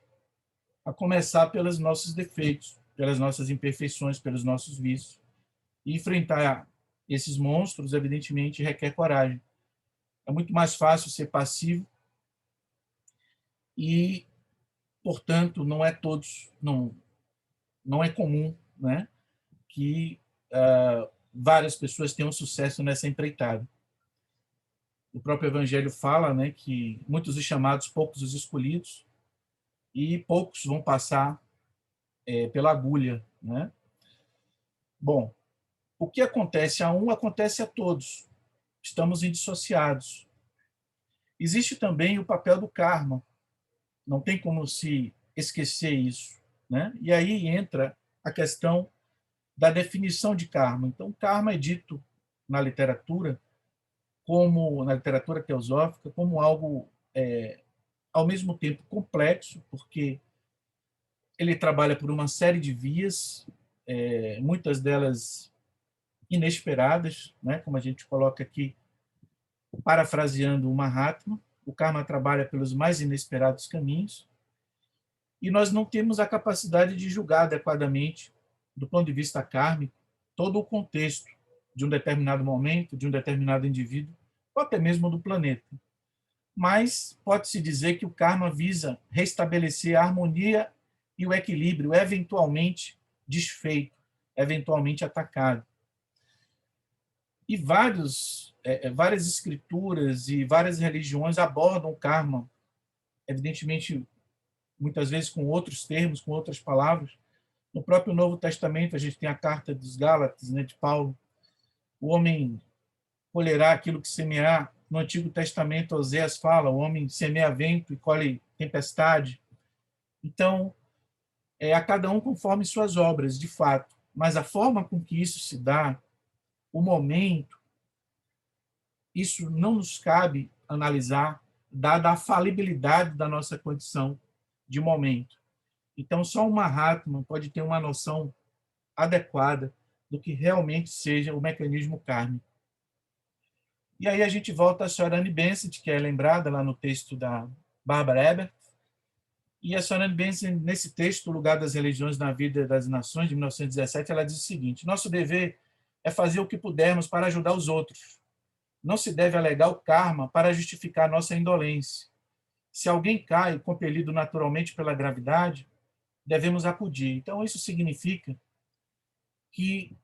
[SPEAKER 1] a começar pelos nossos defeitos, pelas nossas imperfeições, pelos nossos vícios. E enfrentar esses monstros, evidentemente, requer coragem. É muito mais fácil ser passivo e, portanto, não é comum, né, que várias pessoas tenham sucesso nessa empreitada. O próprio Evangelho fala, né, que muitos os chamados, poucos os escolhidos, e poucos vão passar pela agulha, né? Bom, o que acontece a um acontece a todos. Estamos indissociados. Existe também o papel do karma. Não tem como se esquecer isso, né? E aí entra a questão da definição de karma. Então, karma é dito na literatura teosófica, como algo ao mesmo tempo complexo, porque ele trabalha por uma série de vias, muitas delas inesperadas, né? Como a gente coloca aqui, parafraseando o Mahatma, o karma trabalha pelos mais inesperados caminhos, e nós não temos a capacidade de julgar adequadamente, do ponto de vista kármico, todo o contexto de um determinado momento, de um determinado indivíduo, ou até mesmo do planeta. Mas pode-se dizer que o karma visa restabelecer a harmonia e o equilíbrio, eventualmente desfeito, eventualmente atacado. E várias escrituras e várias religiões abordam o karma, evidentemente, muitas vezes com outros termos, com outras palavras. No próprio Novo Testamento, a gente tem a carta dos Gálatas, né, de Paulo. O homem colherá aquilo que semear. No Antigo Testamento, Oséias fala, o homem semeia vento e colhe tempestade. Então, a cada um conforme suas obras, de fato. Mas a forma com que isso se dá o momento, isso não nos cabe analisar, dada a falibilidade da nossa condição de momento. Então, só um Mahatma pode ter uma noção adequada do que realmente seja o mecanismo kármico. E aí a gente volta a senhora Anne Besant, que é lembrada lá no texto da Barbara Ebert. E a senhora Anne Besant, nesse texto, O Lugar das Religiões na Vida das Nações, de 1917, ela diz o seguinte: nosso dever é fazer o que pudermos para ajudar os outros. Não se deve alegar o karma para justificar nossa indolência. Se alguém cai, compelido naturalmente pela gravidade, devemos acudir. Então, isso significa que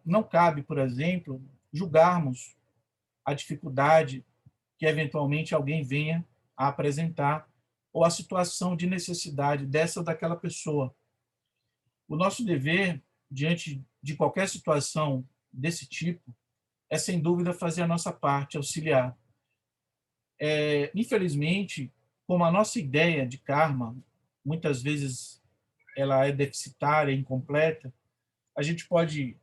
[SPEAKER 1] não cabe, por exemplo, julgarmos a dificuldade que eventualmente alguém venha a apresentar ou a situação de necessidade dessa ou daquela pessoa. O nosso dever, diante de qualquer situação desse tipo, é, sem dúvida, fazer a nossa parte, auxiliar. Infelizmente, como a nossa ideia de karma, muitas vezes, ela é deficitária, incompleta, a gente pode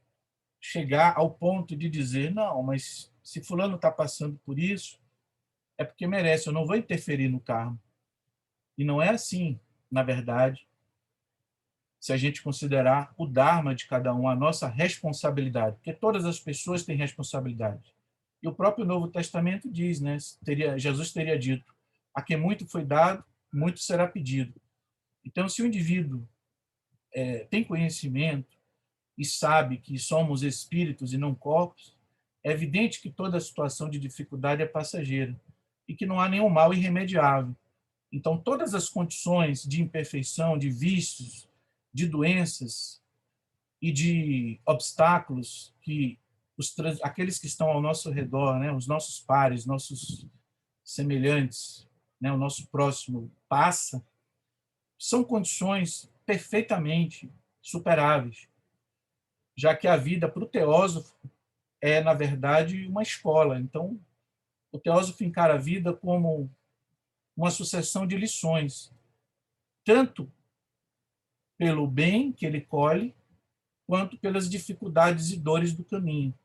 [SPEAKER 1] chegar ao ponto de dizer, não, mas se fulano está passando por isso, é porque merece, eu não vou interferir no karma. E não é assim, na verdade, se a gente considerar o dharma de cada um, a nossa responsabilidade, porque todas as pessoas têm responsabilidade. E o próprio Novo Testamento diz, né, Jesus teria dito, a quem muito foi dado, muito será pedido. Então, se o indivíduo tem conhecimento e sabe que somos espíritos e não corpos, é evidente que toda situação de dificuldade é passageira e que não há nenhum mal irremediável. Então, todas as condições de imperfeição, de vícios, de doenças e de obstáculos que aqueles que estão ao nosso redor, né, os nossos pares, nossos semelhantes, né, o nosso próximo passa, são condições perfeitamente superáveis, já que a vida para o teósofo é, na verdade, uma escola. Então, o teósofo encara a vida como uma sucessão de lições, tanto pelo bem que ele colhe, quanto pelas dificuldades e dores do caminho.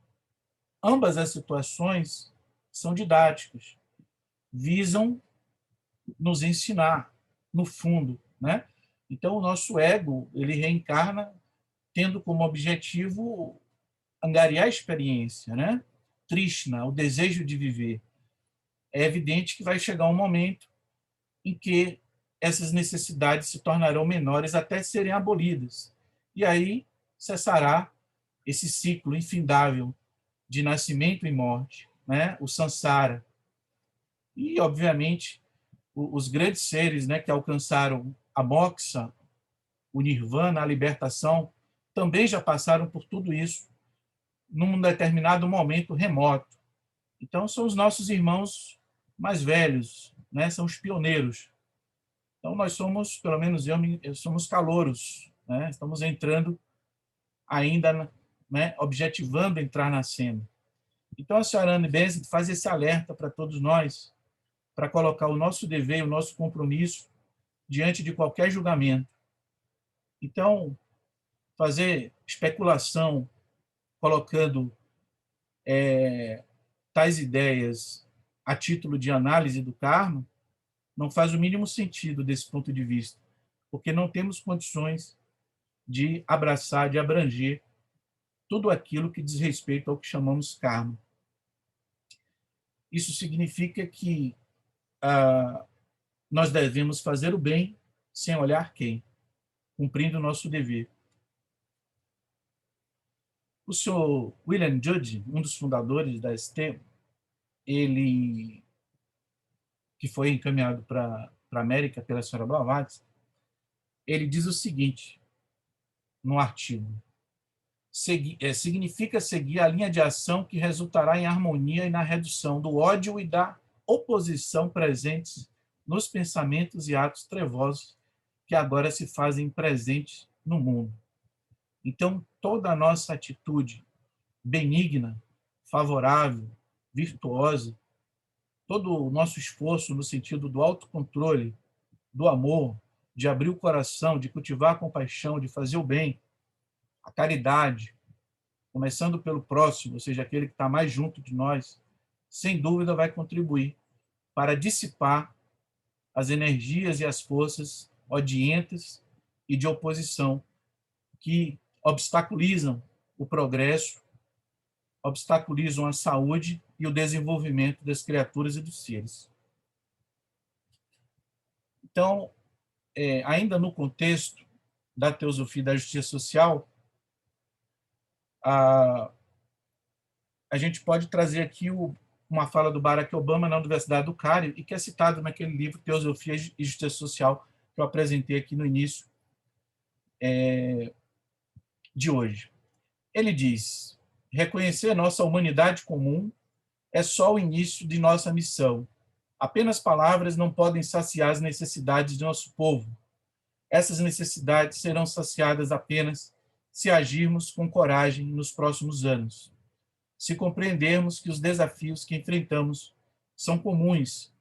[SPEAKER 1] Ambas as situações são didáticas, visam nos ensinar, no fundo, né? Então, o nosso ego, ele reencarna tendo como objetivo angariar a experiência, né? Trishna, o desejo de viver. É evidente que vai chegar um momento em que essas necessidades se tornarão menores até serem abolidas. E aí cessará esse ciclo infindável de nascimento e morte, né? O samsara. E, obviamente, os grandes seres, né, que alcançaram a moksha, o nirvana, a libertação, também já passaram por tudo isso num determinado momento remoto. Então, são os nossos irmãos mais velhos, né? São os pioneiros. Então, nós somos, pelo menos somos calouros, né? Estamos entrando ainda, né, objetivando entrar na cena. Então, a senhora Anne Besant faz esse alerta para todos nós, para colocar o nosso dever, o nosso compromisso diante de qualquer julgamento. Então, fazer especulação, colocando tais ideias a título de análise do karma, não faz o mínimo sentido desse ponto de vista, porque não temos condições de abraçar, de abranger tudo aquilo que diz respeito ao que chamamos karma. Isso significa que nós devemos fazer o bem sem olhar quem, cumprindo o nosso dever. O senhor William Judge, um dos fundadores da ST, ele, que foi encaminhado para a América pela senhora Blavatsky, ele diz o seguinte, no artigo: significa seguir a linha de ação que resultará em harmonia e na redução do ódio e da oposição presentes nos pensamentos e atos trevosos que agora se fazem presentes no mundo. Então, toda a nossa atitude benigna, favorável, virtuosa, todo o nosso esforço no sentido do autocontrole, do amor, de abrir o coração, de cultivar a compaixão, de fazer o bem, a caridade, começando pelo próximo, ou seja, aquele que está mais junto de nós, sem dúvida vai contribuir para dissipar as energias e as forças odientas e de oposição que obstaculizam o progresso, obstaculizam a saúde e o desenvolvimento das criaturas e dos seres. Então, ainda no contexto da teosofia da justiça social, a gente pode trazer aqui uma fala do Barack Obama na Universidade do Cairo, e que é citado naquele livro Teosofia e Justiça Social, que eu apresentei aqui no início de hoje. Ele diz: reconhecer nossa humanidade comum é só o início de nossa missão. Apenas palavras não podem saciar as necessidades de nosso povo. Essas necessidades serão saciadas apenas se agirmos com coragem nos próximos anos. Se compreendermos que os desafios que enfrentamos são comuns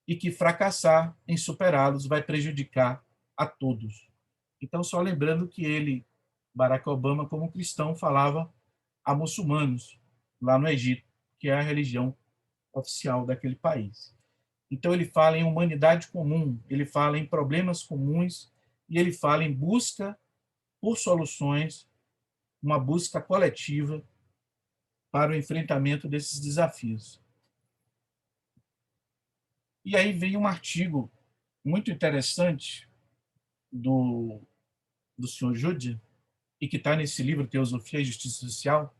[SPEAKER 1] e que fracassar em superá-los vai prejudicar a todos. Então, só lembrando que ele, Barack Obama, como cristão, falava a muçulmanos lá no Egito, que é a religião oficial daquele país. Então, ele fala em humanidade comum, ele fala em problemas comuns e ele fala em busca por soluções, uma busca coletiva para o enfrentamento desses desafios. E aí vem um artigo muito interessante do senhor Jude, e que está nesse livro Teosofia e Justiça Social,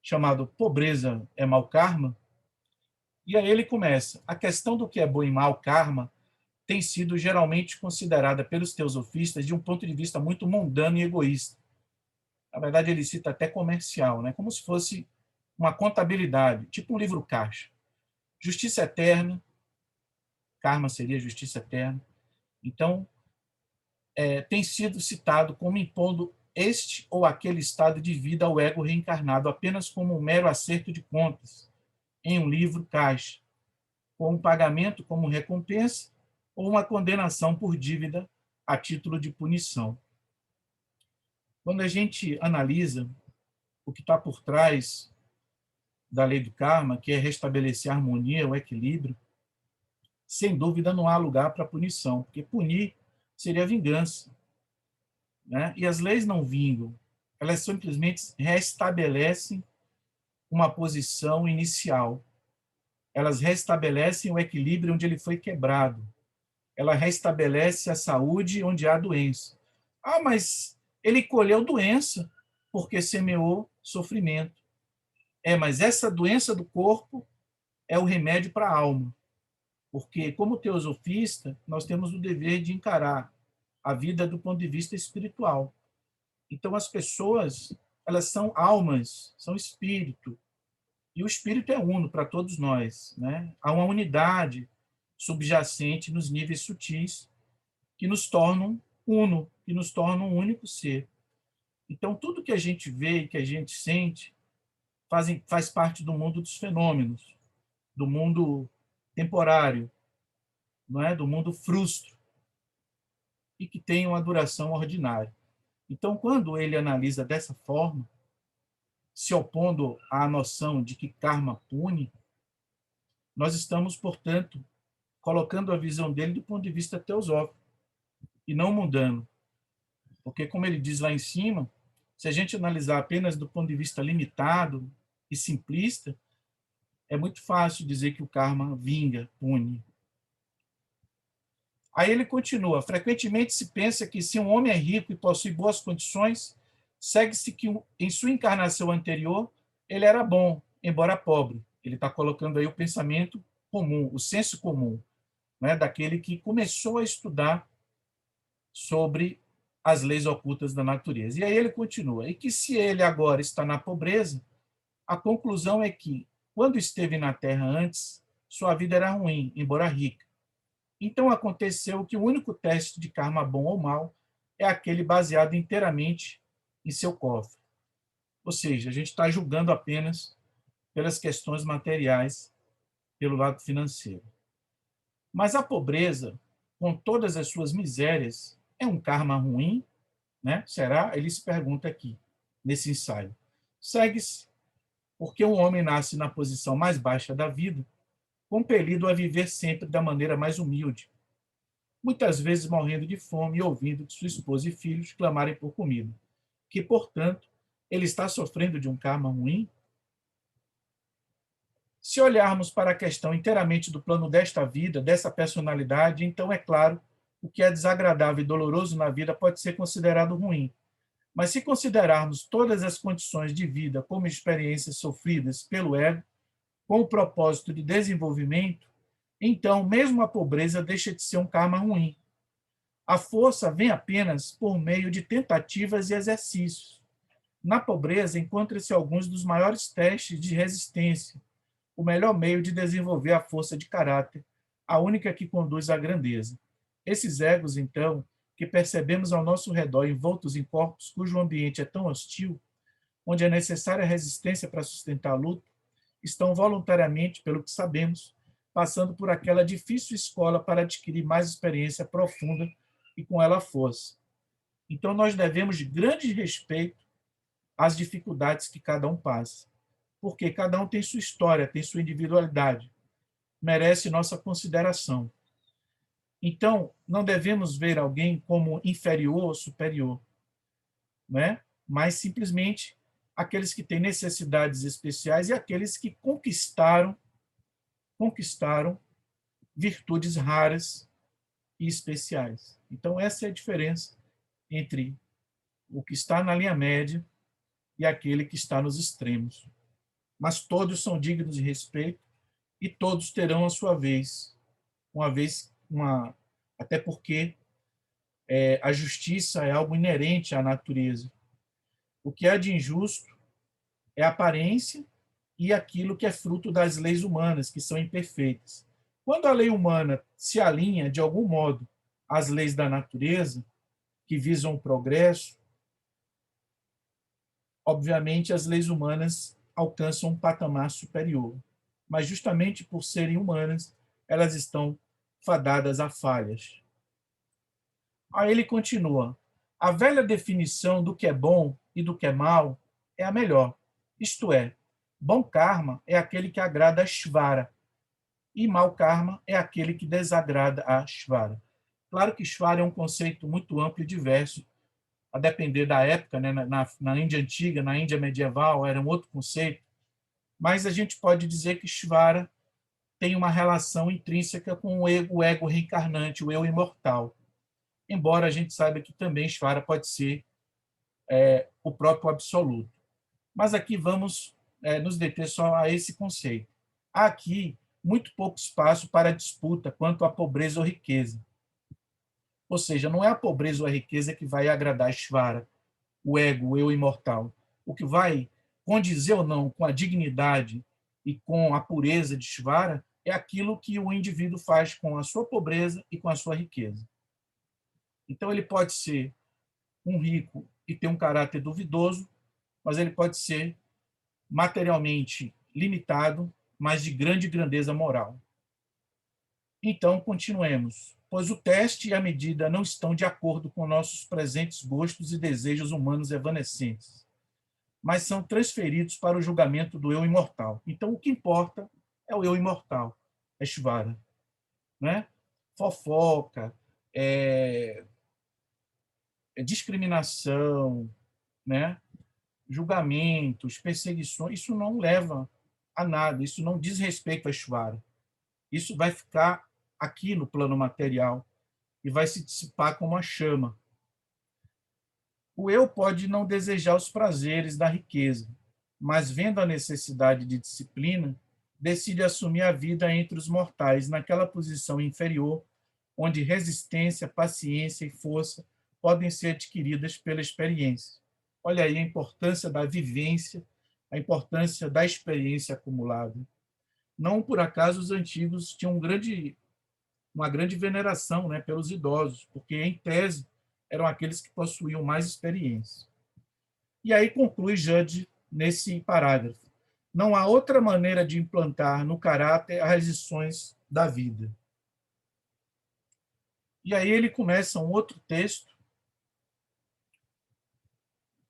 [SPEAKER 1] chamado Pobreza é Mau Karma. E aí ele começa: a questão do que é bom e mau karma tem sido geralmente considerada pelos teosofistas de um ponto de vista muito mundano e egoísta. Na verdade, ele cita até comercial, né? Como se fosse uma contabilidade, tipo um livro caixa. Justiça eterna, karma seria justiça eterna. Então, tem sido citado como impondo este ou aquele estado de vida ao ego reencarnado apenas como um mero acerto de contas em um livro caixa, com um pagamento como recompensa ou uma condenação por dívida a título de punição. Quando a gente analisa o que está por trás da lei do karma, que é restabelecer a harmonia, o equilíbrio, sem dúvida não há lugar para punição, porque punir seria vingança, né? E as leis não vingam, elas simplesmente restabelecem uma posição inicial. Elas restabelecem o equilíbrio onde ele foi quebrado. Ela restabelece a saúde onde há doença. Ah, mas ele colheu doença porque semeou sofrimento. Mas essa doença do corpo é o remédio para a alma. Porque, como teosofista, nós temos o dever de encarar a vida do ponto de vista espiritual. Então, as pessoas, elas são almas, são espírito. E o espírito é uno para todos nós, né? Há uma unidade subjacente nos níveis sutis que nos tornam uno, que nos tornam um único ser. Então, tudo que a gente vê e que a gente sente faz parte do mundo dos fenômenos, do mundo temporário, não é? Do mundo frustro, e que tem uma duração ordinária. Então, quando ele analisa dessa forma, se opondo à noção de que karma pune, nós estamos, portanto, colocando a visão dele do ponto de vista teosófico e não mundano. Porque, como ele diz lá em cima, se a gente analisar apenas do ponto de vista limitado e simplista, é muito fácil dizer que o karma vinga, pune. Aí ele continua: frequentemente se pensa que se um homem é rico e possui boas condições, segue-se que em sua encarnação anterior ele era bom, embora pobre. Ele está colocando aí o pensamento comum, o senso comum, né, daquele que começou a estudar sobre as leis ocultas da natureza. E aí ele continua: e que se ele agora está na pobreza, a conclusão é que, quando esteve na Terra antes, sua vida era ruim, embora rica. Então aconteceu que o único teste de karma bom ou mal é aquele baseado inteiramente em seu cofre. Ou seja, a gente está julgando apenas pelas questões materiais, pelo lado financeiro. Mas a pobreza, com todas as suas misérias, é um karma ruim, né? Será? Ele se pergunta aqui, nesse ensaio. Segue-se porque um homem nasce na posição mais baixa da vida, compelido a viver sempre da maneira mais humilde, muitas vezes morrendo de fome e ouvindo de sua esposa e filhos clamarem por comida, que, portanto, ele está sofrendo de um karma ruim? Se olharmos para a questão inteiramente do plano desta vida, dessa personalidade, então é claro, o que é desagradável e doloroso na vida pode ser considerado ruim. Mas se considerarmos todas as condições de vida como experiências sofridas pelo ego, com o propósito de desenvolvimento, então mesmo a pobreza deixa de ser um karma ruim. A força vem apenas por meio de tentativas e exercícios. Na pobreza encontram-se alguns dos maiores testes de resistência, o melhor meio de desenvolver a força de caráter, a única que conduz à grandeza. Esses egos, então, que percebemos ao nosso redor envoltos em corpos cujo ambiente é tão hostil, onde é necessária resistência para sustentar a luta, estão voluntariamente, pelo que sabemos, passando por aquela difícil escola para adquirir mais experiência profunda e com ela força. Então nós devemos grande respeito às dificuldades que cada um passa, porque cada um tem sua história, tem sua individualidade, merece nossa consideração. Então, não devemos ver alguém como inferior ou superior, né? Mas simplesmente aqueles que têm necessidades especiais e aqueles que conquistaram virtudes raras e especiais. Então, essa é a diferença entre o que está na linha média e aquele que está nos extremos. Mas todos são dignos de respeito e todos terão a sua vez, até porque a justiça é algo inerente à natureza. O que há de injusto é a aparência e aquilo que é fruto das leis humanas, que são imperfeitas. Quando a lei humana se alinha, de algum modo, às leis da natureza, que visam o progresso, obviamente as leis humanas alcançam um patamar superior. Mas justamente por serem humanas, elas estão fadadas a falhas. Aí ele continua: a velha definição do que é bom e do que é mal é a melhor. Isto é, bom karma é aquele que agrada a Shvara, e mau karma é aquele que desagrada a Shvara. Claro que Shvara é um conceito muito amplo e diverso, a depender da época, né? Na Índia antiga, na Índia medieval, era um outro conceito, mas a gente pode dizer que Shvara tem uma relação intrínseca com o ego reencarnante, o eu imortal. Embora a gente saiba que também Shvara pode ser o próprio absoluto. Mas aqui vamos nos deter só a esse conceito. Há aqui muito pouco espaço para disputa quanto à pobreza ou riqueza. Ou seja, não é a pobreza ou a riqueza que vai agradar Shvara, o ego, o eu imortal. O que vai condizer ou não com a dignidade e com a pureza de Shvara é aquilo que o indivíduo faz com a sua pobreza e com a sua riqueza. Então, ele pode ser um rico e ter um caráter duvidoso, mas ele pode ser materialmente limitado, mas de grande grandeza moral. Então, continuemos. Pois o teste e a medida não estão de acordo com nossos presentes gostos e desejos humanos evanescentes, mas são transferidos para o julgamento do eu imortal. Então, o que importa é o eu imortal, é Shvara. Né? Fofoca, discriminação, né? Julgamentos, perseguições, isso não leva a nada, isso não diz respeito a Shvara. Isso vai ficar aqui no plano material e vai se dissipar como a chama. O eu pode não desejar os prazeres da riqueza, mas vendo a necessidade de disciplina, decide assumir a vida entre os mortais, naquela posição inferior, onde resistência, paciência e força podem ser adquiridas pela experiência. Olha aí a importância da vivência, a importância da experiência acumulada. Não por acaso os antigos tinham uma grande veneração, né, pelos idosos, porque, em tese, eram aqueles que possuíam mais experiência. E aí conclui Judge nesse parágrafo. Não há outra maneira de implantar no caráter as lições da vida. E aí ele começa um outro texto,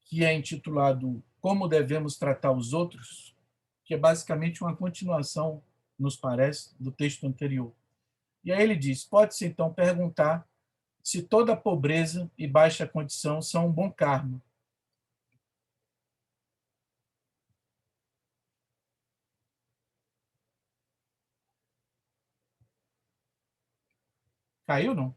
[SPEAKER 1] que é intitulado como devemos tratar os outros, que é basicamente uma continuação, nos parece, do texto anterior. E aí ele diz, pode-se então perguntar se toda pobreza e baixa condição são um bom karma. Caiu, não?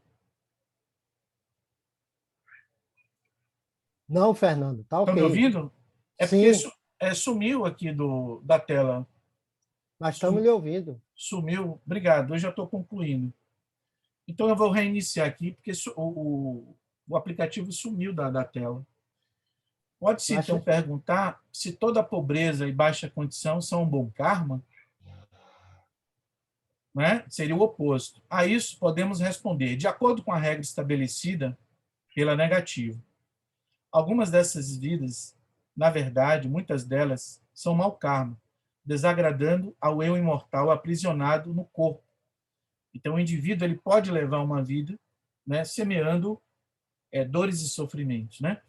[SPEAKER 4] Não, Fernando, tá
[SPEAKER 1] Estão me
[SPEAKER 4] ok.
[SPEAKER 1] ouvindo? É porque
[SPEAKER 4] Sim,
[SPEAKER 1] sumiu aqui da tela.
[SPEAKER 4] mas estamos
[SPEAKER 1] Sum-
[SPEAKER 4] lhe ouvindo.
[SPEAKER 1] Sumiu. Obrigado, eu já estou concluindo. Então, eu vou reiniciar aqui, porque o aplicativo sumiu da tela. Pode-se,
[SPEAKER 4] Mas,
[SPEAKER 1] então, perguntar se toda pobreza e baixa condição são um bom karma? Né? Seria o oposto. A isso, podemos responder, de acordo com a regra estabelecida, pela negativa. Algumas dessas vidas, na verdade, muitas delas, são mau karma, desagradando ao eu imortal aprisionado no corpo. Então, o indivíduo ele pode levar uma vida, né, semeando dores e sofrimentos, né?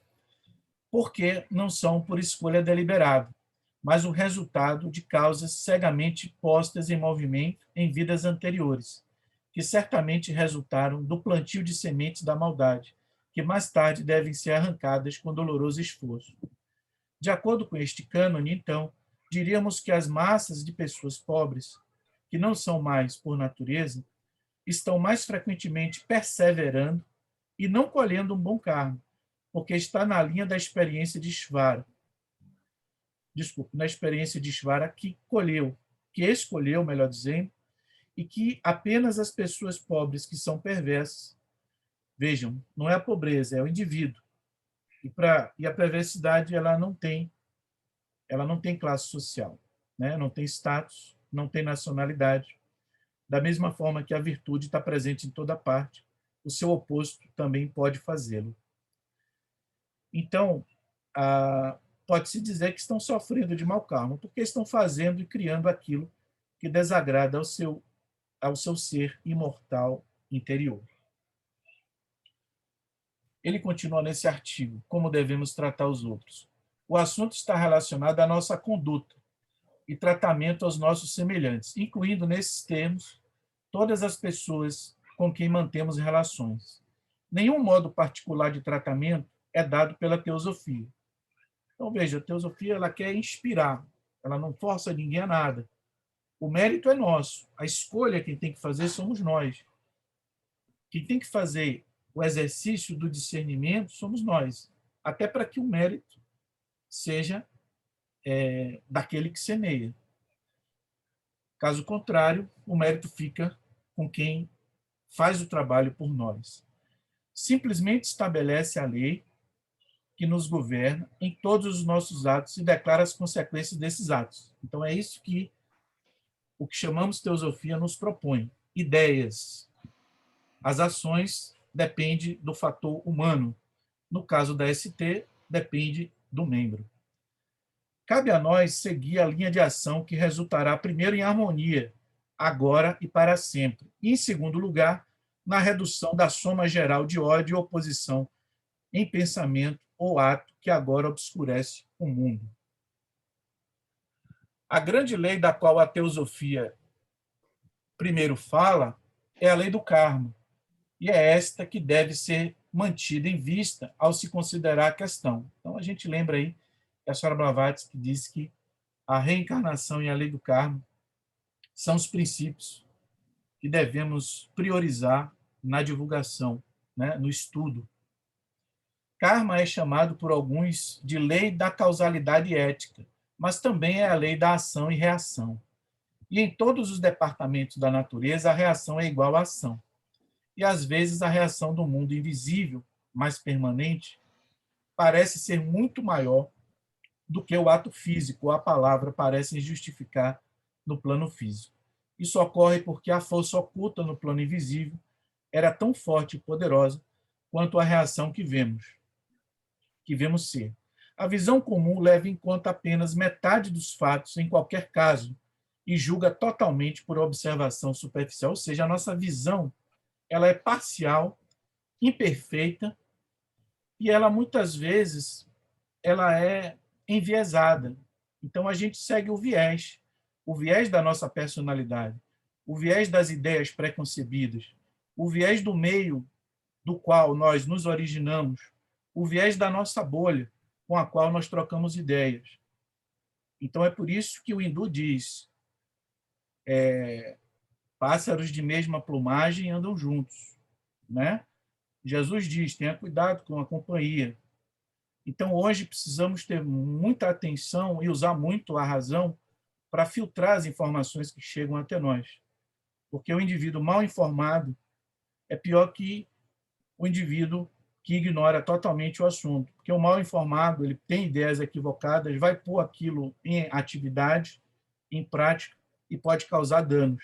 [SPEAKER 1] Porque não são por escolha deliberada, mas o resultado de causas cegamente postas em movimento em vidas anteriores, que certamente resultaram do plantio de sementes da maldade, que mais tarde devem ser arrancadas com doloroso esforço. De acordo com este cânone, então, diríamos que as massas de pessoas pobres, que não são mais, por natureza, estão mais frequentemente perseverando e não colhendo um bom karma, porque está na linha da experiência de Shvara. Desculpe, na experiência de Shvara que escolheu, melhor dizendo, e que apenas as pessoas pobres que são perversas, vejam, não é a pobreza, é o indivíduo. E a perversidade ela não tem classe social, né? Não tem status, não tem nacionalidade. Da mesma forma que a virtude está presente em toda parte, o seu oposto também pode fazê-lo. Então, pode-se dizer que estão sofrendo de mau karma, porque estão fazendo e criando aquilo que desagrada ao seu ser imortal interior. Ele continua nesse artigo, como devemos tratar os outros. O assunto está relacionado à nossa conduta e tratamento aos nossos semelhantes, incluindo nesses termos todas as pessoas com quem mantemos relações. Nenhum modo particular de tratamento é dado pela teosofia. Então, veja, a teosofia ela quer inspirar, ela não força ninguém a nada. O mérito é nosso, a escolha quem tem que fazer somos nós. Quem tem que fazer o exercício do discernimento somos nós, até para que o mérito seja daquele que semeia. Caso contrário, o mérito fica com quem faz o trabalho por nós. Simplesmente estabelece a lei que nos governa em todos os nossos atos e declara as consequências desses atos. Então, é isso que o que chamamos de teosofia nos propõe. Ideias. As ações dependem do fator humano. No caso da ST, depende do membro. Cabe a nós seguir a linha de ação que resultará primeiro em harmonia, agora e para sempre. E, em segundo lugar, na redução da soma geral de ódio e oposição em pensamento ou ato que agora obscurece o mundo. A grande lei da qual a teosofia primeiro fala é a lei do karma, e é esta que deve ser mantida em vista ao se considerar a questão. Então, a gente lembra aí que a senhora Blavatsky diz que a reencarnação e a lei do karma são os princípios que devemos priorizar na divulgação, né, no estudo. Karma é chamado por alguns de lei da causalidade ética, mas também é a lei da ação e reação. E em todos os departamentos da natureza, a reação é igual à ação. E às vezes a reação do mundo invisível, mais permanente, parece ser muito maior do que o ato físico ou a palavra parecem justificar no plano físico. Isso ocorre porque a força oculta no plano invisível era tão forte e poderosa quanto a reação que vemos ser. A visão comum leva em conta apenas metade dos fatos em qualquer caso e julga totalmente por observação superficial, ou seja, a nossa visão ela é parcial, imperfeita e ela muitas vezes ela é enviesada. Então, a gente segue o viés da nossa personalidade, o viés das ideias preconcebidas, o viés do meio do qual nós nos originamos, o viés da nossa bolha com a qual nós trocamos ideias. Então, é por isso que o hindu diz: pássaros de mesma plumagem andam juntos, né? Jesus diz: tenha cuidado com a companhia. Então, hoje, precisamos ter muita atenção e usar muito a razão para filtrar as informações que chegam até nós. Porque o indivíduo mal informado é pior que o indivíduo que ignora totalmente o assunto. Porque o mal informado, ele tem ideias equivocadas, vai pôr aquilo em atividade, em prática, e pode causar danos.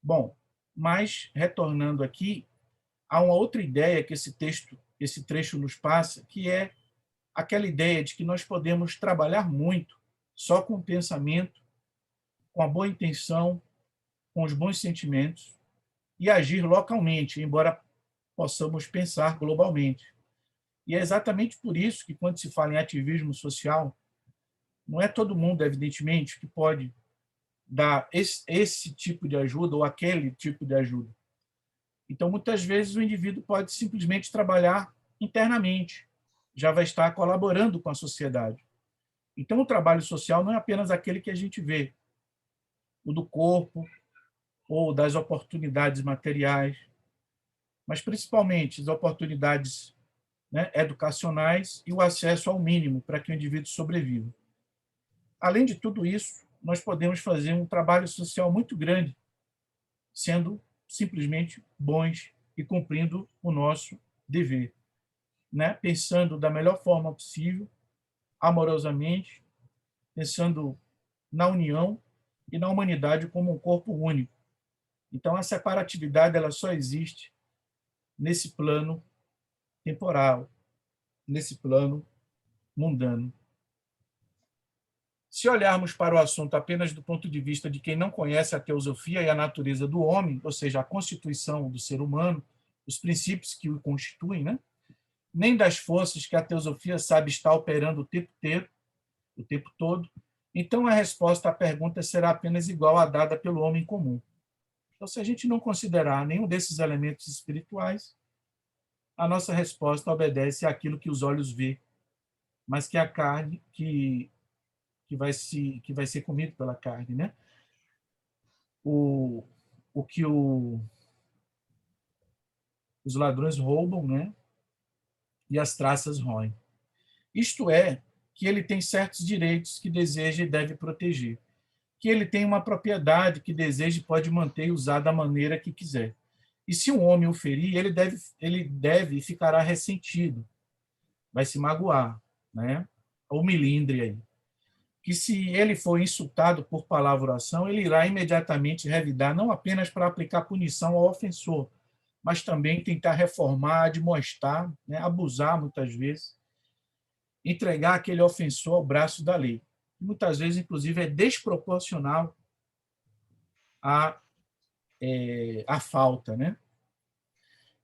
[SPEAKER 1] Bom, mas, retornando aqui, há uma outra ideia que esse trecho nos passa, que é aquela ideia de que nós podemos trabalhar muito só com o pensamento, com a boa intenção, com os bons sentimentos e agir localmente, embora possamos pensar globalmente. E é exatamente por isso que, quando se fala em ativismo social, não é todo mundo, evidentemente, que pode dar esse tipo de ajuda ou aquele tipo de ajuda. Então, muitas vezes, o indivíduo pode simplesmente trabalhar internamente, já vai estar colaborando com a sociedade. Então, o trabalho social não é apenas aquele que a gente vê, o do corpo ou das oportunidades materiais, mas principalmente as oportunidades, né, educacionais e o acesso ao mínimo para que o indivíduo sobreviva. Além de tudo isso, nós podemos fazer um trabalho social muito grande, sendo simplesmente bons e cumprindo o nosso dever, né? Pensando da melhor forma possível, amorosamente, pensando na união e na humanidade como um corpo único. Então, a separatividade ela só existe nesse plano temporal, nesse plano mundano. Se olharmos para o assunto apenas do ponto de vista de quem não conhece a teosofia e a natureza do homem, ou seja, a constituição do ser humano, os princípios que o constituem, né? Nem das forças que a teosofia sabe estar operando o tempo todo, então a resposta à pergunta será apenas igual à dada pelo homem comum. Então, se a gente não considerar nenhum desses elementos espirituais, a nossa resposta obedece àquilo que os olhos vê, mas que a carne, que vai ser comido pela carne, né? O que os ladrões roubam, né? E as traças roem. Isto é, que ele tem certos direitos que deseja e deve proteger, que ele tem uma propriedade que deseja e pode manter e usar da maneira que quiser. E se um homem o ferir, ele deve e ficará ressentido, vai se magoar, né? O milindre aí. Que se ele for insultado por palavra ou ação, ele irá imediatamente revidar, não apenas para aplicar punição ao ofensor, mas também tentar reformar, admoestar, né? Abusar muitas vezes, entregar aquele ofensor ao braço da lei. Muitas vezes, inclusive, é desproporcional à falta, né?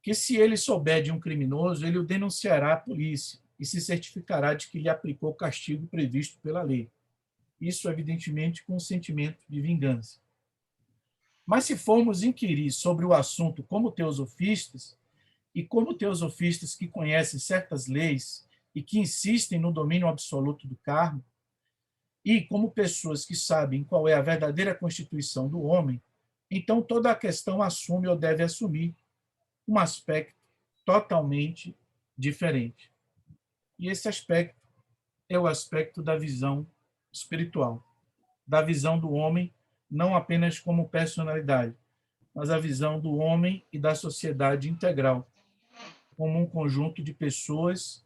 [SPEAKER 1] Que se ele souber de um criminoso, ele o denunciará à polícia e se certificará de que lhe aplicou o castigo previsto pela lei. Isso, evidentemente, com um sentimento de vingança. Mas se formos inquirir sobre o assunto como teosofistas, e como teosofistas que conhecem certas leis e que insistem no domínio absoluto do karma, e como pessoas que sabem qual é a verdadeira constituição do homem, então toda a questão assume ou deve assumir um aspecto totalmente diferente. E esse aspecto é o aspecto da visão espiritual, da visão do homem, não apenas como personalidade, mas a visão do homem e da sociedade integral, como um conjunto de pessoas,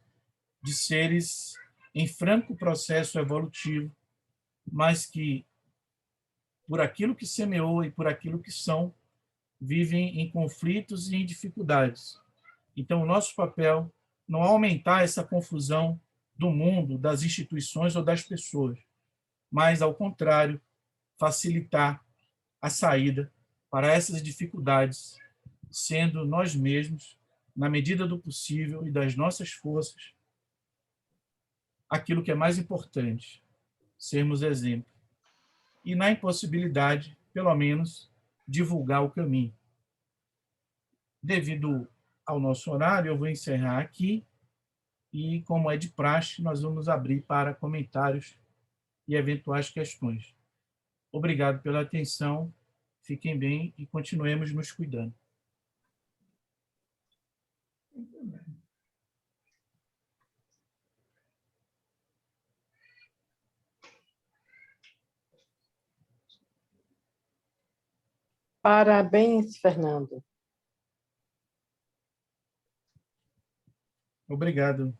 [SPEAKER 1] de seres em franco processo evolutivo, mas que, por aquilo que semeou e por aquilo que são, vivem em conflitos e em dificuldades. Então, o nosso papel não é aumentar essa confusão do mundo, das instituições ou das pessoas, mas, ao contrário, facilitar a saída para essas dificuldades, sendo nós mesmos, na medida do possível e das nossas forças, aquilo que é mais importante, sermos exemplo. E na impossibilidade, pelo menos, divulgar o caminho. Devido ao nosso horário, eu vou encerrar aqui e, como é de praxe, nós vamos abrir para comentários e eventuais questões. Obrigado pela atenção, fiquem bem e continuemos nos cuidando.
[SPEAKER 5] Parabéns, Fernando.
[SPEAKER 1] Obrigado.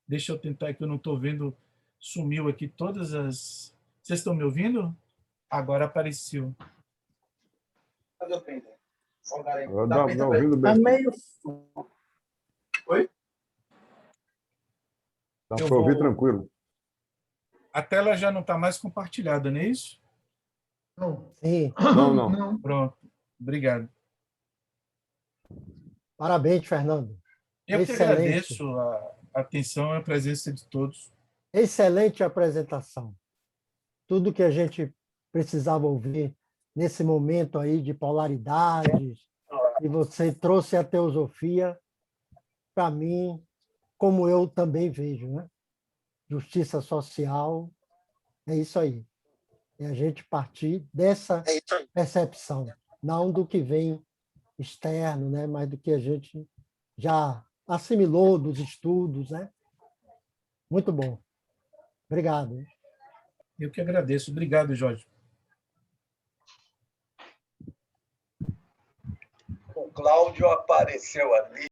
[SPEAKER 1] Deixa eu tentar, que eu não estou vendo, sumiu aqui todas as... Vocês estão me ouvindo? Agora apareceu.
[SPEAKER 3] Agora dá ouvindo
[SPEAKER 5] Tá
[SPEAKER 3] bem.
[SPEAKER 5] meio...
[SPEAKER 1] Oi?
[SPEAKER 3] Dá
[SPEAKER 1] Eu
[SPEAKER 3] para ouvir
[SPEAKER 1] vou-
[SPEAKER 3] tranquilo.
[SPEAKER 1] A tela já não está mais compartilhada, não é isso?
[SPEAKER 2] Não.
[SPEAKER 4] Sim,
[SPEAKER 3] Não.
[SPEAKER 2] Não.
[SPEAKER 1] Pronto. Obrigado.
[SPEAKER 4] parabéns, Fernando.
[SPEAKER 1] Eu que
[SPEAKER 4] Excelente.
[SPEAKER 1] agradeço a atenção e a presença de todos.
[SPEAKER 4] Excelente apresentação. Tudo que a gente precisava ouvir nesse momento aí de polaridades, e você trouxe a teosofia para mim, como eu também vejo, né? Justiça social, é isso aí. É a gente partir dessa percepção, não do que vem externo, né? Mas do que a gente já assimilou dos estudos, né? Muito bom. Obrigado.
[SPEAKER 1] Eu que agradeço. Obrigado, Jorge.
[SPEAKER 6] O Cláudio apareceu ali.